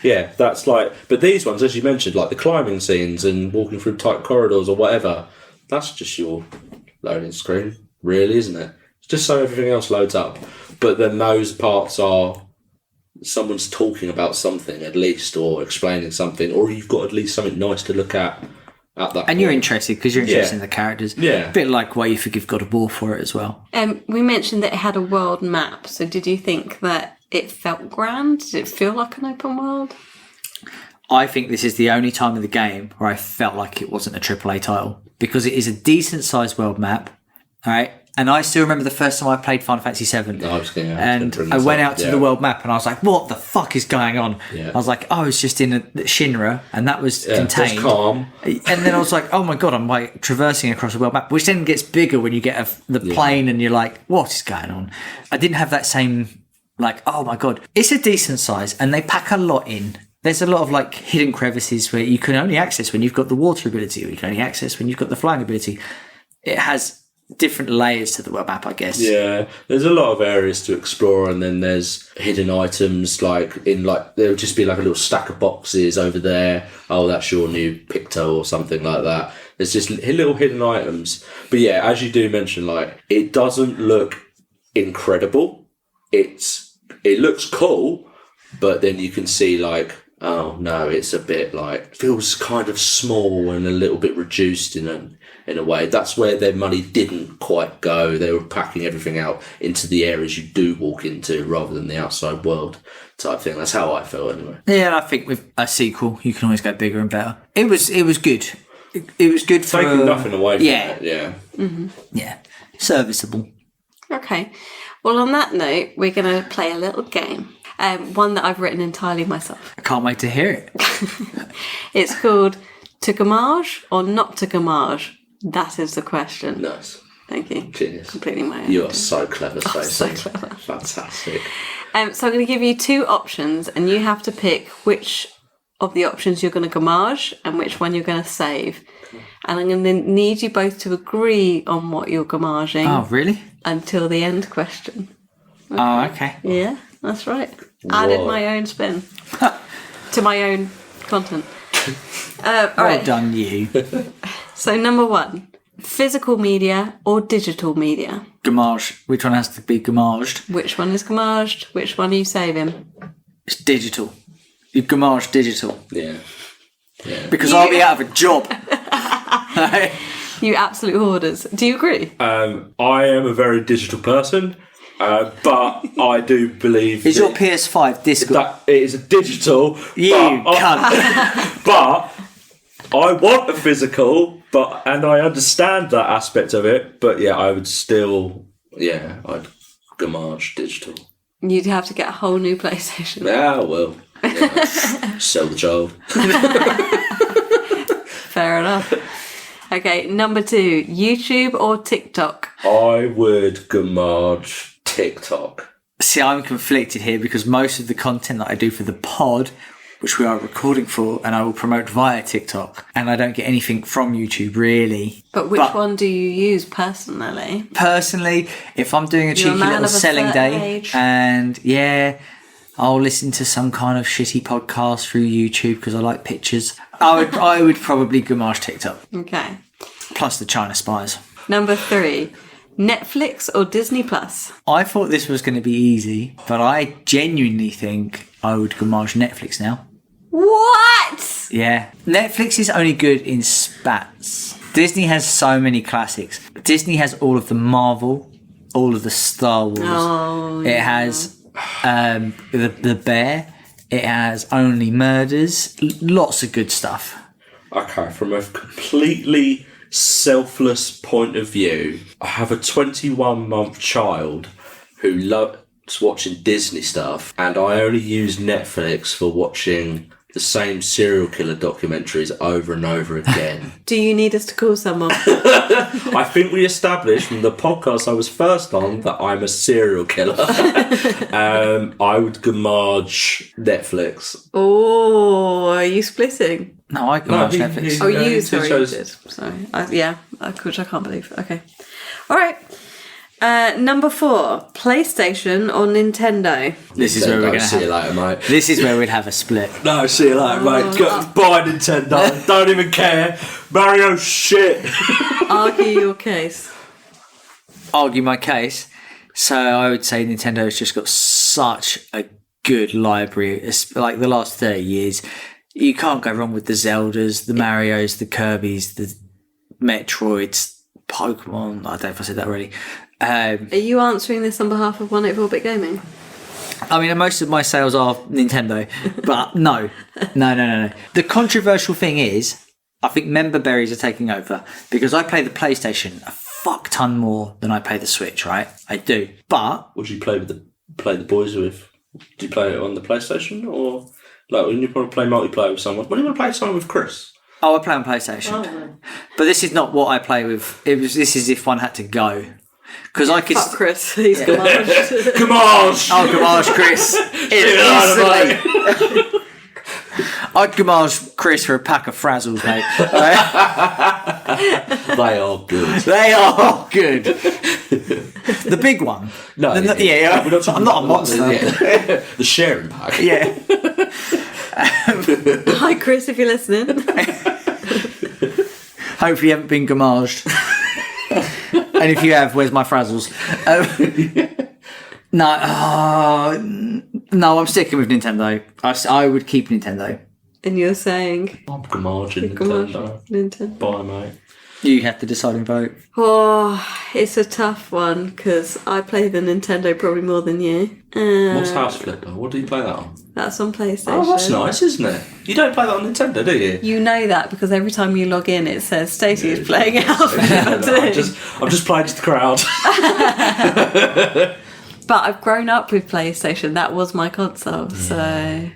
Yeah, that's like... But these ones, as you mentioned, like the climbing scenes and walking through tight corridors or whatever, that's just your loading screen, really, isn't it? It's just so everything else loads up. But then those parts are someone's talking about something at least, or explaining something, or you've got at least something nice to look at that point. And you're interested because you're interested in the characters. Yeah. A bit like why you forgive God of War for it as well. We mentioned that it had a world map, so did you think that it felt grand? Did it feel like an open world? I think this is the only time in the game where I felt like it wasn't a AAA title, because it is a decent sized world map, all right? And I still remember the first time I played Final Fantasy VII. I went out to the world map and I was like, what the fuck is going on? Yeah. I was like, oh, it's just in Shinra, and that was contained. It's calm. And then I was like, oh my God, I'm like traversing across the world map, which then gets bigger when you get the plane and you're like, what is going on? I didn't have that same, like, oh my God. It's a decent size and they pack a lot in. There's a lot of like hidden crevices where you can only access when you've got the water ability, or you can only access when you've got the flying ability. It has different layers to the web app, I guess. Yeah, there's a lot of areas to explore, and then there's hidden items, like there'll just be like a little stack of boxes over there. Oh, that's your new Picto or something like that. There's just little hidden items. But yeah, as you do mention, like, it doesn't look incredible. It looks cool, but then you can see like, oh no, it's a bit like, feels kind of small and a little bit reduced in a way. That's where their money didn't quite go. They were packing everything out into the areas you do walk into rather than the outside world type thing. That's how I felt anyway. Yeah, and I think with a sequel, you can always go bigger and better. It was good. It was good for... Taking nothing away from it, yeah. Mm-hmm. Yeah, serviceable. Okay. Well, on that note, we're going to play a little game. One that I've written entirely myself. I can't wait to hear it. It's called To Gamage or Not To Gamage? That is the question. Nice. Thank you. Genius. Completely my own. You are so clever, Stacey. So clever. Fantastic. So I'm going to give you two options, and you have to pick which of the options you're going to gamage and which one you're going to save. And I'm going to need you both to agree on what you're gamaging. Oh, really? Until the end question. Okay. Oh, okay. Yeah, that's right. Added my own spin to my own content. All right. Done, you. So number one, physical media or digital media? Gamage. Which one has to be gamaged? Which one is gamaged? Which one are you saving? It's digital. You gamage digital. Yeah. Because I'll be out of a job. You absolute hoarders. Do you agree? I am a very digital person, but I do believe Is your PS5 disc? that it is a digital. You cunt. But I want a physical, and I understand that aspect of it. But yeah, I would still, I'd gamage digital. You'd have to get a whole new PlayStation. Yeah, well, sell the child. Fair enough. Okay, number 2, YouTube or TikTok? I would gamage TikTok. See, I'm conflicted here because most of the content that I do for the pod, which we are recording for, and I will promote via TikTok, and I don't get anything from YouTube really. But which one do you use personally? Personally, if I'm doing a cheeky little selling day, and I'll listen to some kind of shitty podcast through YouTube because I like pictures, I would probably gamage TikTok. Okay. Plus the China spies. Number 3, Netflix or Disney Plus? I thought this was going to be easy, but I genuinely think I would gamage Netflix now. What? Yeah. Netflix is only good in spats. Disney has so many classics. Disney has all of the Marvel, all of the Star Wars. Oh, It has the Bear. It has Only Murders. Lots of good stuff. Okay, from a completely selfless point of view, I have a 21-month child who loves watching Disney stuff, and I only use Netflix for watching the same serial killer documentaries over and over again. Do you need us to call someone? I think we established from the podcast I was first on that I'm a serial killer. I would gamage Netflix. Oh, are you splitting? No, I gamage Netflix. Oh, you, he sorry, chose- you did. Sorry. Which I can't believe. Okay. All right. Number 4, PlayStation or Nintendo? This is where we're going to see you have. later, mate. This is where we'd have a split. No, see you later, mate. Go, buy Nintendo. Don't even care. Mario shit. Argue your case. Argue my case. So I would say Nintendo's just got such a good library. It's like the last 30 years. You can't go wrong with the Zeldas, the Marios, the Kirbys, the Metroids, Pokemon. I don't know if I said that already. Are you answering this on behalf of 184-Bit Gaming? I mean, most of my sales are Nintendo, but no. The controversial thing is, I think member berries are taking over because I play the PlayStation a fuck ton more than I play the Switch, right? I do. But What do you play the boys with? Do you play it on the PlayStation or like when you want to play multiplayer with someone? When do you want to play something with Chris? I play on PlayStation. But this is not what I play with. This is if one had to go. Because I could. Fuck Chris, he's gamaged. Gamage! I'll gamage Chris. Instantly. I'd gamage Chris for a pack of Frazzles, mate. They are good. They are good. The big one. No, We're not I'm not a monster. The sharing pack. Yeah. Hi Chris, if you're listening. Hopefully you haven't been gamaged. And if you have, where's my Frazzles? No, I'm sticking with Nintendo. I would keep Nintendo. And you're saying I'm gamaging Nintendo. Bye, mate. You have to decide and vote. Oh, it's a tough one because I play the Nintendo probably more than you. What's House Flipper? What do you play that on? That's on PlayStation. Oh, that's nice, isn't it? You don't play that on Nintendo, do you? You know that because every time you log in, it says Stacey is playing House I'm Flipper 2. just playing to the crowd. But I've grown up with PlayStation. That was my console, so.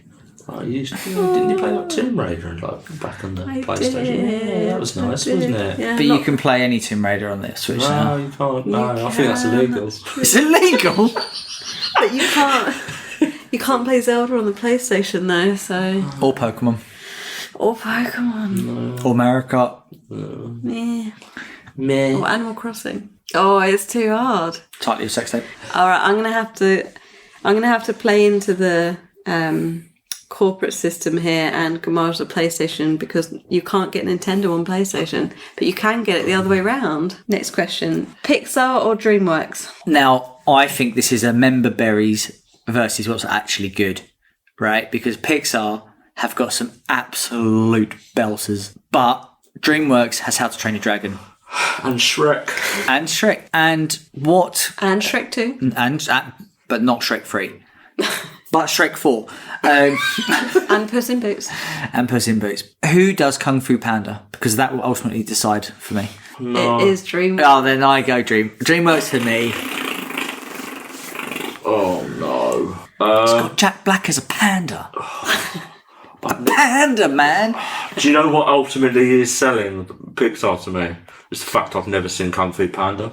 Oh, didn't you play like Tomb Raider and like back on the PlayStation? did. Yeah, that was nice, wasn't it? Yeah, But you can play any Tomb Raider on the Switch No, now. you can't. No, I think that's illegal. It's illegal? But you can't. You can't play Zelda on the PlayStation though, so. Or Pokemon. Or Pokemon. Or Mario Kart. Yeah. Meh. Or Animal Crossing. Oh, it's too hard. Tightly of sex tape. All right, I'm gonna have to play into the corporate system here and gamage the PlayStation because you can't get Nintendo on PlayStation, but you can get it the other way round. Next question: Pixar or DreamWorks? Now, I think this is a member berries versus what's actually good, right? Because Pixar have got some absolute belters, but DreamWorks has How to Train Your Dragon. And Shrek. And Shrek. And what... And Shrek 2. But not Shrek 3. But Shrek 4. And Puss in Boots. And Puss in Boots. Who does Kung Fu Panda? Because that will ultimately decide for me. No. It is DreamWorks. Oh, then I go DreamWorks for me. Oh, no. It's got Jack Black as a panda. A panda, man. Do you know what ultimately is selling Pixar to me? It's the fact I've never seen Kung Fu Panda.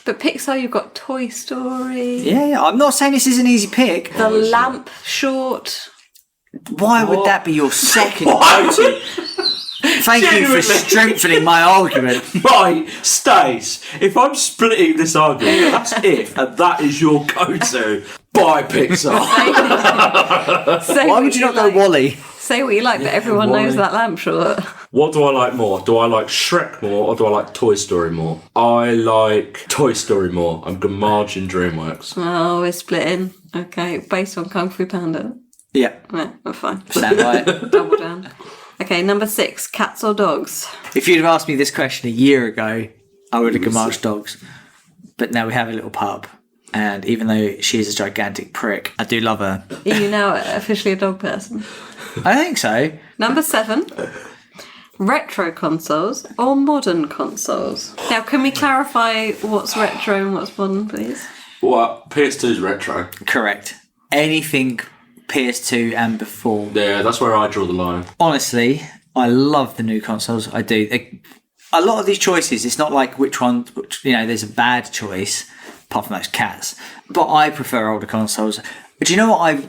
But Pixar, you've got Toy Story. Yeah. I'm not saying this is an easy pick. The Lamp short. Why would that be your second go-to? Thank you for strengthening my argument. Right, Stace, if I'm splitting this argument, that's if, and that is your go-to. Buy Pixar. Why would you not go Wall-E? Say what you like, but everyone Wall-E. knows that lamp short. What do I like more? Do I like Shrek more, or do I like Toy Story more? I like Toy Story more. I'm Gamargin DreamWorks. Oh, we're splitting. Okay, based on Kung Fu Panda. Yeah. Yeah, we're fine. Stand by it. Double down. Okay, number 6, cats or dogs? If you'd have asked me this question a year ago, I would have gamarged dogs. But now we have a little pup. And even though she is a gigantic prick, I do love her. Are you now officially a dog person? I think so. Number 7, retro consoles or modern consoles? Now, can we clarify what's retro and what's modern, please? Well, PS2's retro. Correct. Anything PS2 and before. Yeah, that's where I draw the line. Honestly, I love the new consoles. I do. A lot of these choices, it's not like which one, there's a bad choice, apart from those cats. But I prefer older consoles. Do you know what I'm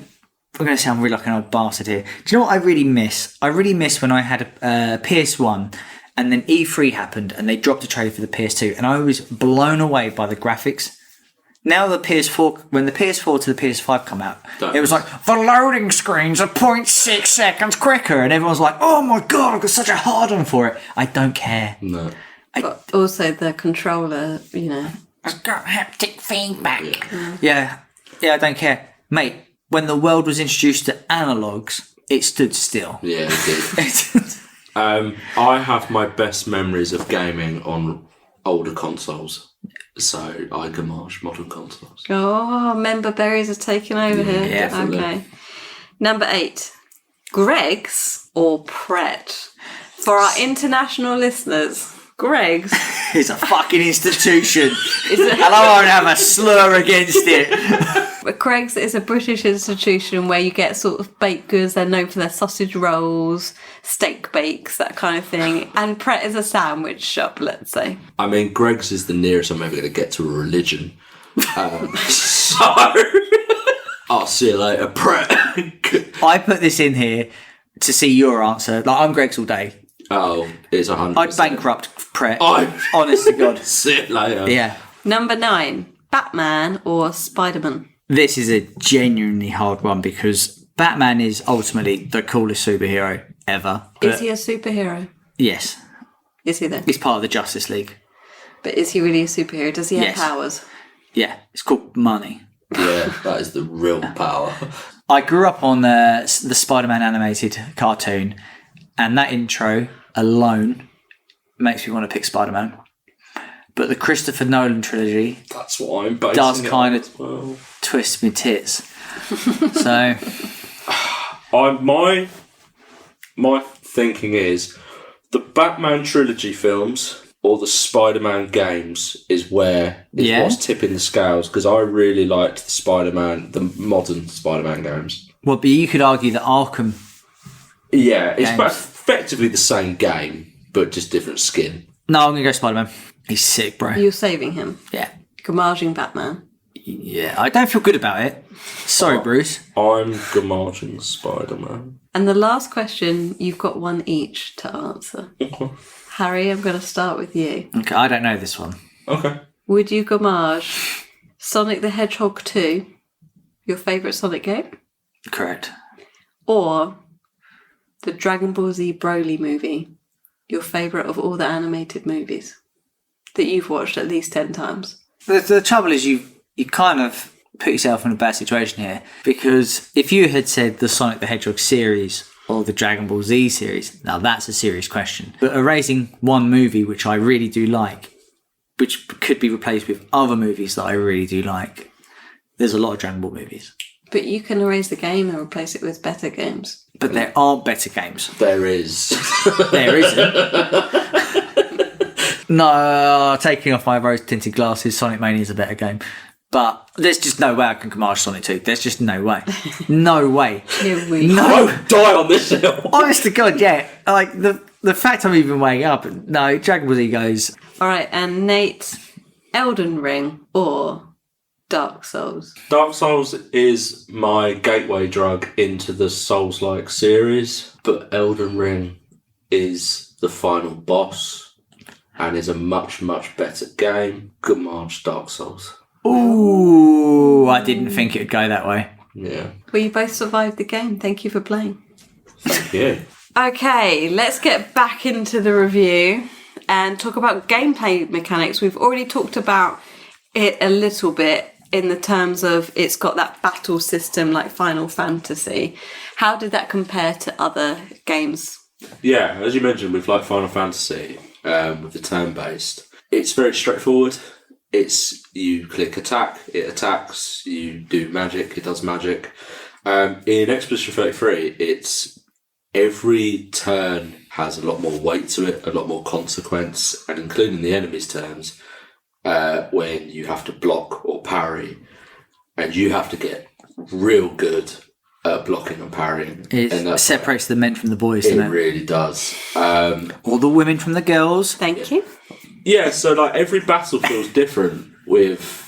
going to sound really like an old bastard here. Do you know what I really miss? I really miss when I had a PS1 and then E3 happened and they dropped a trailer for the PS2 and I was blown away by the graphics. Now the PS4, when the PS4 to the PS5 come out, it was like, the loading screens are 0.6 seconds quicker. And everyone's like, oh my God, I've got such a hard-on for it. I don't care. No. But also the controller, It's got haptic feedback. Yeah, I don't care. Mate, when the world was introduced to analogues, it stood still. Yeah, it did. I have my best memories of gaming on older consoles. So I gamage modern consoles. Oh, member berries are taking over here. Yeah, okay. Number 8, Greggs or Pret? For our international listeners, Greggs It's a fucking institution. And I won't have a slur against it. But Greggs is a British institution where you get sort of baked goods. They're known for their sausage rolls, steak bakes, that kind of thing. And Pret is a sandwich shop, let's say. I mean, Greggs is the nearest I'm ever going to get to a religion. So, I'll see you later, Pret. I put this in here to see your answer. Like, I'm Greg's all day. Oh, it's 100%. I'd bankrupt Pret. I Honest to God. see you later. Yeah. Number 9, Batman or Spider-Man? This is a genuinely hard one because Batman is ultimately the coolest superhero ever. Is he a superhero? Yes. Is he then? He's part of the Justice League. But is he really a superhero? Does he have Yes. powers? Yeah. It's called money. Yeah, that is the real power. I grew up on the Spider-Man animated cartoon, and that intro alone makes me want to pick Spider-Man. But the Christopher Nolan trilogy That's what I'm basing does it kind on of as well. twist me tits. So My thinking is the Batman trilogy films or the Spider-Man games is what's tipping the scales, because I really liked the modern Spider-Man games. well, but you could argue that Arkham. Yeah, it's Games. effectively the same game, but just different skin. No, I'm gonna go Spider-Man. He's sick, bro. You're saving him. Yeah. Gamaging Batman. Yeah, I don't feel good about it. Sorry, Bruce. I'm Gamargin Spider-Man. And the last question, you've got one each to answer. Harry, I'm going to start with you. Okay, I don't know this one. Okay. Would you gamage Sonic the Hedgehog 2, your favourite Sonic game? Correct. Or the Dragon Ball Z Broly movie, your favourite of all the animated movies that you've watched at least 10 times? The trouble is you kind of put yourself in a bad situation here, because if you had said the Sonic the Hedgehog series or the Dragon Ball Z series? Now that's a serious question. But erasing one movie which I really do like, which could be replaced with other movies that I really do like, there's a lot of Dragon Ball movies. But you can erase the game and replace it with better games. But there aren't better games. There is. There isn't. No, taking off my rose-tinted glasses, Sonic Mania is a better game. But there's just no way I can Commands Sonic 2. There's just no way. No way. No way. No. I won't die on this hill. Honest to God, yeah. Like, the fact I'm even weighing up, no, Dragon Ball Z goes... All right, and Nate, Elden Ring or Dark Souls? Dark Souls is my gateway drug into the Souls-like series, But Elden Ring is the final boss and is a much, much better game. Good march, Dark Souls. Ooh, I didn't think it would go that way. Yeah. Well, you both survived the game. Thank you for playing. Thank you. Okay, let's get back into the review and talk about gameplay mechanics. We've already talked about it a little bit in the terms of it's got that battle system like Final Fantasy. How did that compare to other games? Yeah, as you mentioned with like Final Fantasy, With the turn-based, it's very straightforward. It's you click attack, it attacks. You do magic, it does magic. In Expedition 33, it's every turn has a lot more weight to it, a lot more consequence, and including the enemy's turns, when you have to block or parry, and you have to get real good at blocking and parrying. It separates the men from the boys, It doesn't it? really does. All the women from the girls. Thank you. yeah, so like every battle feels different with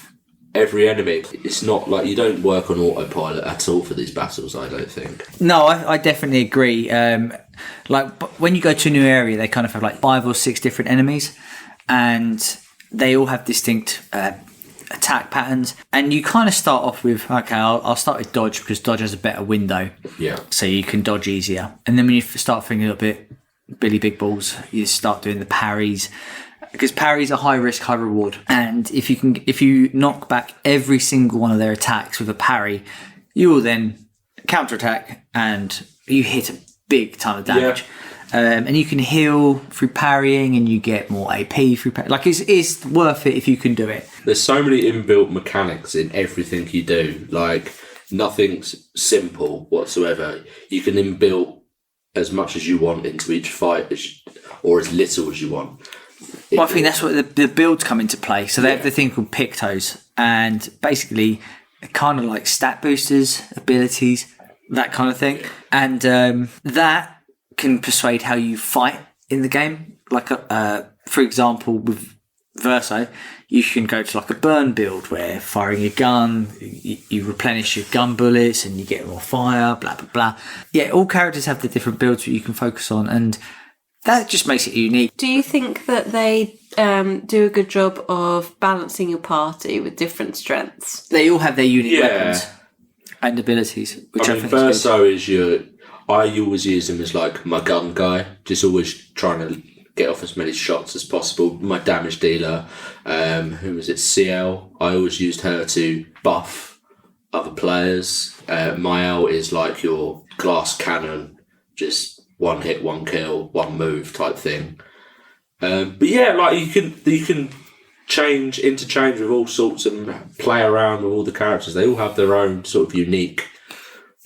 every enemy. It's not like you don't work on autopilot at all for these battles, I don't think. No, I definitely agree. When you go to a new area, they kind of have like 5 or 6 different enemies, and they all have distinct attack patterns. And you kind of start off with, okay, I'll start with dodge because dodge has a better window. Yeah. So you can dodge easier. And then when you start feeling a little bit Billy Big Balls, you start doing the parries. Because parries are high risk, high reward. And if you knock back every single one of their attacks with a parry, you will then counterattack and you hit a big ton of damage. Yeah. And you can heal through parrying and you get more AP through parrying. Like, it's worth it if you can do it. There's so many inbuilt mechanics in everything you do. Like, nothing's simple whatsoever. You can inbuilt as much as you want into each fight, or as little as you want. Well, I think that's what the builds come into play. So they have the thing called Pictos, and basically kind of like stat boosters, abilities, that kind of thing. And that can persuade how you fight in the game. Like, for example, with Verso, you can go to like a burn build where firing your gun, you replenish your gun bullets and you get more fire, blah, blah, blah. Yeah, all characters have the different builds that you can focus on, and that just makes it unique. Do you think that they do a good job of balancing your party with different strengths? They all have their unique Yeah. weapons and abilities, which I think is good. Verso is I always use him as like my gun guy, just always trying to get off as many shots as possible. My damage dealer, who was it, CL, I always used her to buff other players. Mael is like your glass cannon, just one hit, one kill, one move type thing. But yeah, like you can interchange with all sorts and play around with all the characters. They all have their own sort of unique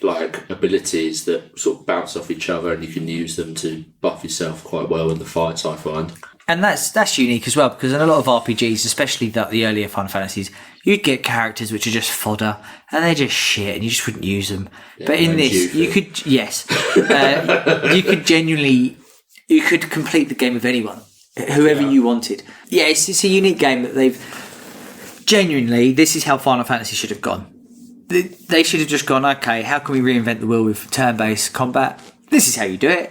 like abilities that sort of bounce off each other, and you can use them to buff yourself quite well in the fights, I find. And that's unique as well, because in a lot of RPGs, especially the earlier Final Fantasies, you'd get characters which are just fodder and they're just shit and you just wouldn't use them. Yeah, but in this, you could you could complete the game with anyone, whoever you wanted. Yeah, it's a unique game that they've genuinely, this is how Final Fantasy should have gone. They should have just gone, okay, how can we reinvent the wheel with turn-based combat? This is how you do it.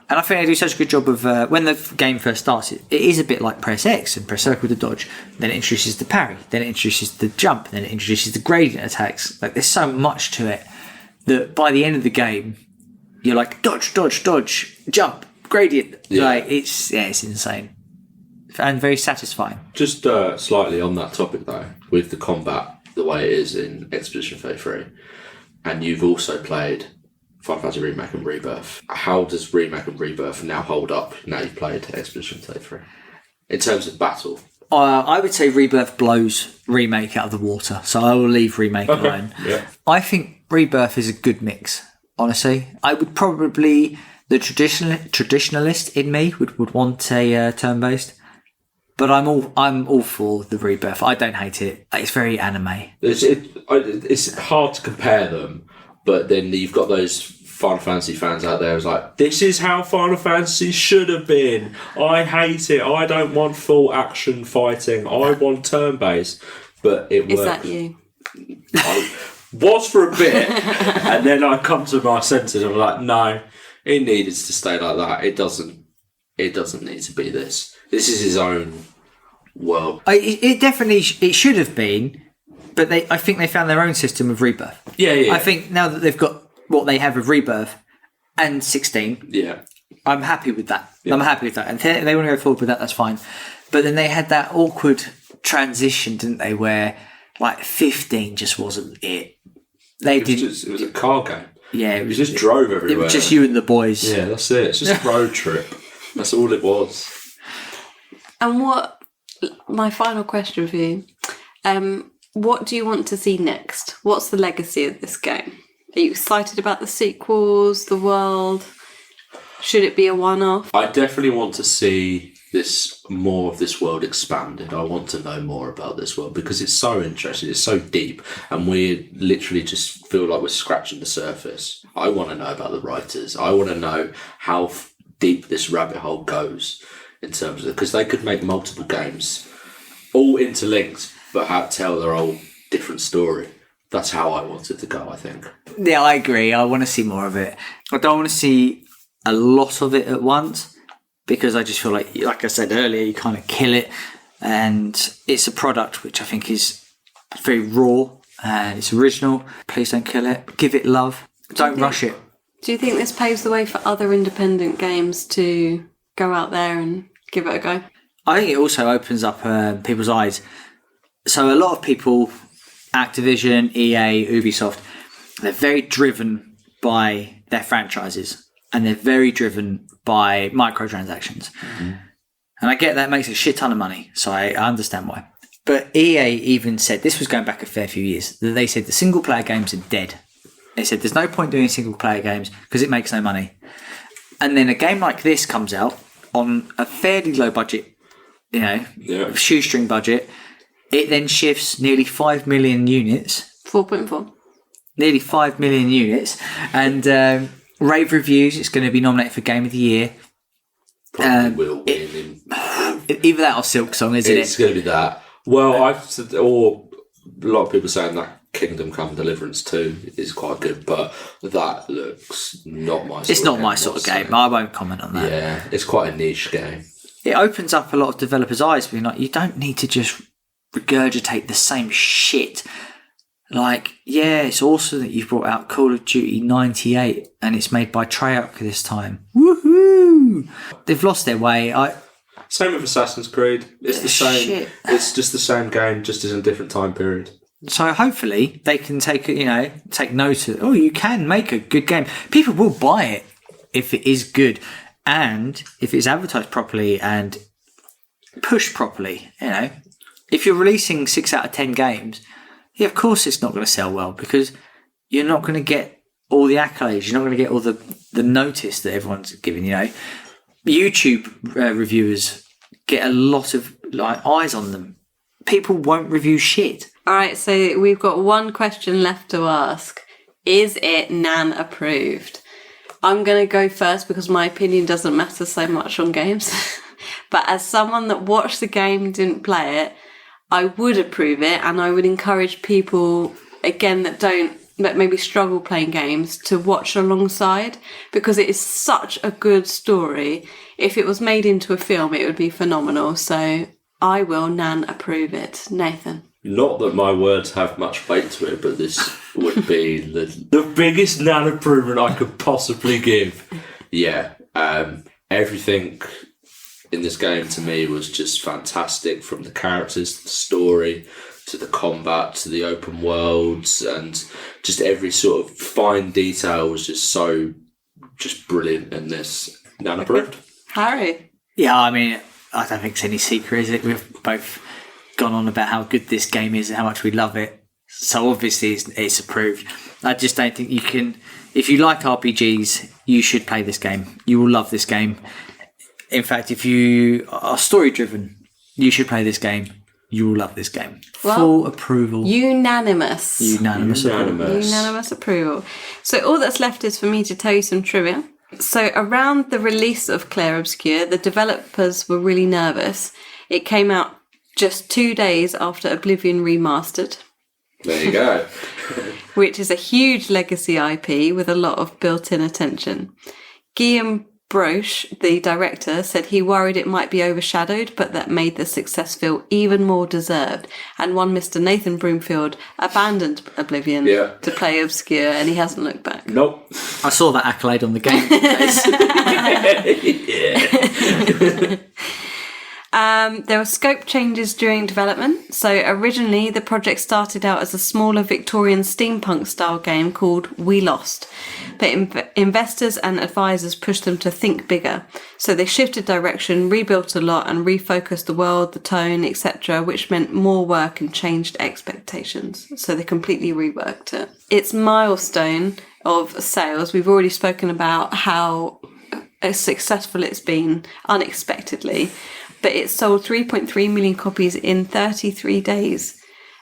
And I think they do such a good job of, when the game first starts, it is a bit like press X and press circle to dodge. Then it introduces the parry, then it introduces the jump, then it introduces the gradient attacks. Like, there's so much to it that by the end of the game, you're like, dodge, dodge, dodge, jump, gradient. Yeah. Like, it's insane. And very satisfying. Just slightly on that topic though, with the combat the way it is in Expedition 33, and you've also played Final Fantasy Remake and Rebirth. How does Remake and Rebirth now hold up now you've played Expedition 33? In terms of battle? I would say Rebirth blows Remake out of the water, so I will leave Remake alone. Yeah. I think Rebirth is a good mix, honestly. I would probably, the traditionalist in me would want a turn-based, but I'm all for the Rebirth. I don't hate it. It's very anime. It's hard to compare them, but then you've got those Final Fantasy fans out there who's like, this is how Final Fantasy should have been. I hate it. I don't want full action fighting. I want turn-based. But it works. Is that you? I was for a bit, and then I come to my senses. I'm like, no, it needed to stay like that. It doesn't need to be this. This is his own world. It definitely it should have been, but I think they found their own system of Rebirth. Yeah. I think now that they've got what they have of Rebirth and 16, Yeah. I'm happy with that. Yeah. I'm happy with that. And if they want to go forward with that, that's fine. But then they had that awkward transition, didn't they, where like 15 just wasn't it. It was a car game. Yeah, it just drove everywhere. It was just you and the boys. Yeah, that's it. It's just a road trip. That's all it was. And my final question for you, what do you want to see next? What's the legacy of this game? Are you excited about the sequels, the world? Should it be a one-off? I definitely want to see more of this world expanded. I want to know more about this world because it's so interesting, it's so deep, and we literally just feel like we're scratching the surface. I want to know about the writers. I want to know how deep this rabbit hole goes in terms of, because they could make multiple games, all interlinked, but tell their whole different story. That's how I want it to go, I think. Yeah, I agree. I want to see more of it. I don't want to see a lot of it at once because I just feel like I said earlier, you kind of kill it, and it's a product which I think is very raw and it's original. Please don't kill it. Give it love. Don't rush it. Do you think this paves the way for other independent games to go out there and give it a go? I think it also opens up people's eyes. So a lot of people, Activision, EA, Ubisoft, they're very driven by their franchises and they're very driven by microtransactions. Mm-hmm. And I get that makes a shit ton of money, so I understand why. But EA even said, this was going back a fair few years, that they said the single player games are dead. They said there's no point doing single player games because it makes no money. And then a game like this comes out on a fairly low budget, shoestring budget. It then shifts nearly 5 million units. 4.4. Nearly 5 million units. And rave reviews, it's going to be nominated for Game of the Year. Probably will win. Either that or Silk Song, isn't it? It's going to be that. Well, I've said, or a lot of people saying that Kingdom Come Deliverance 2 is quite good, but that looks not my sort of game. It's not my sort of game. I won't comment on that. Yeah, it's quite a niche game. It opens up a lot of developers' eyes, being like, you don't need to just regurgitate the same shit. Like, yeah, it's awesome that you've brought out Call of Duty 98 and it's made by Treyarch this time. Woohoo! They've lost their way. Same with Assassin's Creed. It's the same. Shit. It's just the same game, just in a different time period. So hopefully they can take note of, you can make a good game. People will buy it if it is good and if it's advertised properly and pushed properly. If you're releasing 6 out of 10 games, yeah, of course it's not going to sell well because you're not going to get all the accolades. You're not going to get all the notice that everyone's giving. YouTube reviewers get a lot of eyes on them. People won't review shit. All right, so we've got one question left to ask. Is it Nan approved? I'm going to go first because my opinion doesn't matter so much on games. But as someone that watched the game and didn't play it, I would approve it, and I would encourage people, again, that maybe struggle playing games to watch alongside, because it is such a good story. If it was made into a film, it would be phenomenal. So I will Nan approve it. Nathan? Not that my words have much weight to it, but this would be the biggest Nan improvement I could possibly give. Yeah, everything in this game to me was just fantastic, from the characters to the story to the combat, to the open worlds, and just every sort of fine detail was just brilliant in this. Nan approved. Harry? Yeah, I mean, I don't think it's any secret, is it? We've both gone on about how good this game is and how much we love it. So obviously it's approved. I just don't think you can... If you like RPGs, you should play this game. You will love this game. In fact, if you are story-driven, you should play this game. You will love this game. Well, full approval. Unanimous approval. So all that's left is for me to tell you some trivia. So around the release of Clair Obscur, the developers were really nervous. It came out just 2 days after Oblivion Remastered. There you go. Which is a huge legacy IP with a lot of built-in attention. Guillaume Broche, the director, said he worried it might be overshadowed, but that made the success feel even more deserved. And one Mr. Nathan Broomfield abandoned Oblivion to play Obscure, and he hasn't looked back. Nope. I saw that accolade on the game. There were scope changes during development. So originally the project started out as a smaller Victorian steampunk style game called We Lost. But investors and advisors pushed them to think bigger. So they shifted direction, rebuilt a lot and refocused the world, the tone, etc., which meant more work and changed expectations. So they completely reworked it. Its milestone of sales, we've already spoken about how successful it's been unexpectedly. But it sold 3.3 million copies in 33 days.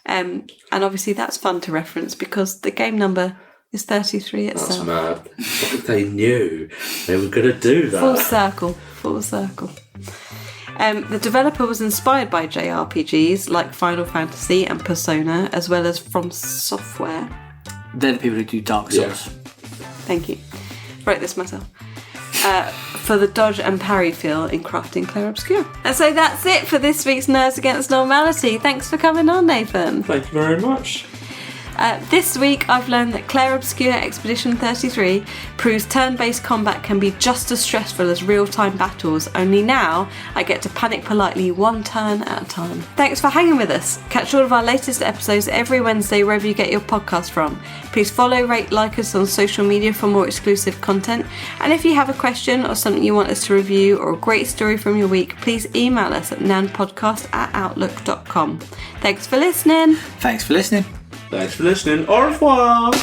And obviously that's fun to reference because the game number is 33 itself. That's mad. What if they knew they were going to do that? Full circle. The developer was inspired by JRPGs like Final Fantasy and Persona, as well as From Software. They're the people who do Dark Souls. Yeah. Thank you. Wrote this myself. For the dodge and parry feel in crafting Clair Obscur. And so that's it for this week's Nerds Against Normality. Thanks for coming on, Nathan. Thank you very much. This week I've learned that Clair Obscur Expedition 33 proves turn-based combat can be just as stressful as real-time battles, only now I get to panic politely one turn at a time. Thanks for hanging with us. Catch all of our latest episodes every Wednesday wherever you get your podcast from. Please follow, rate, like us on social media for more exclusive content. And if you have a question or something you want us to review or a great story from your week, please email us at nanpodcast@outlook.com. Thanks for listening. Thanks for listening. Thanks for listening. Au revoir.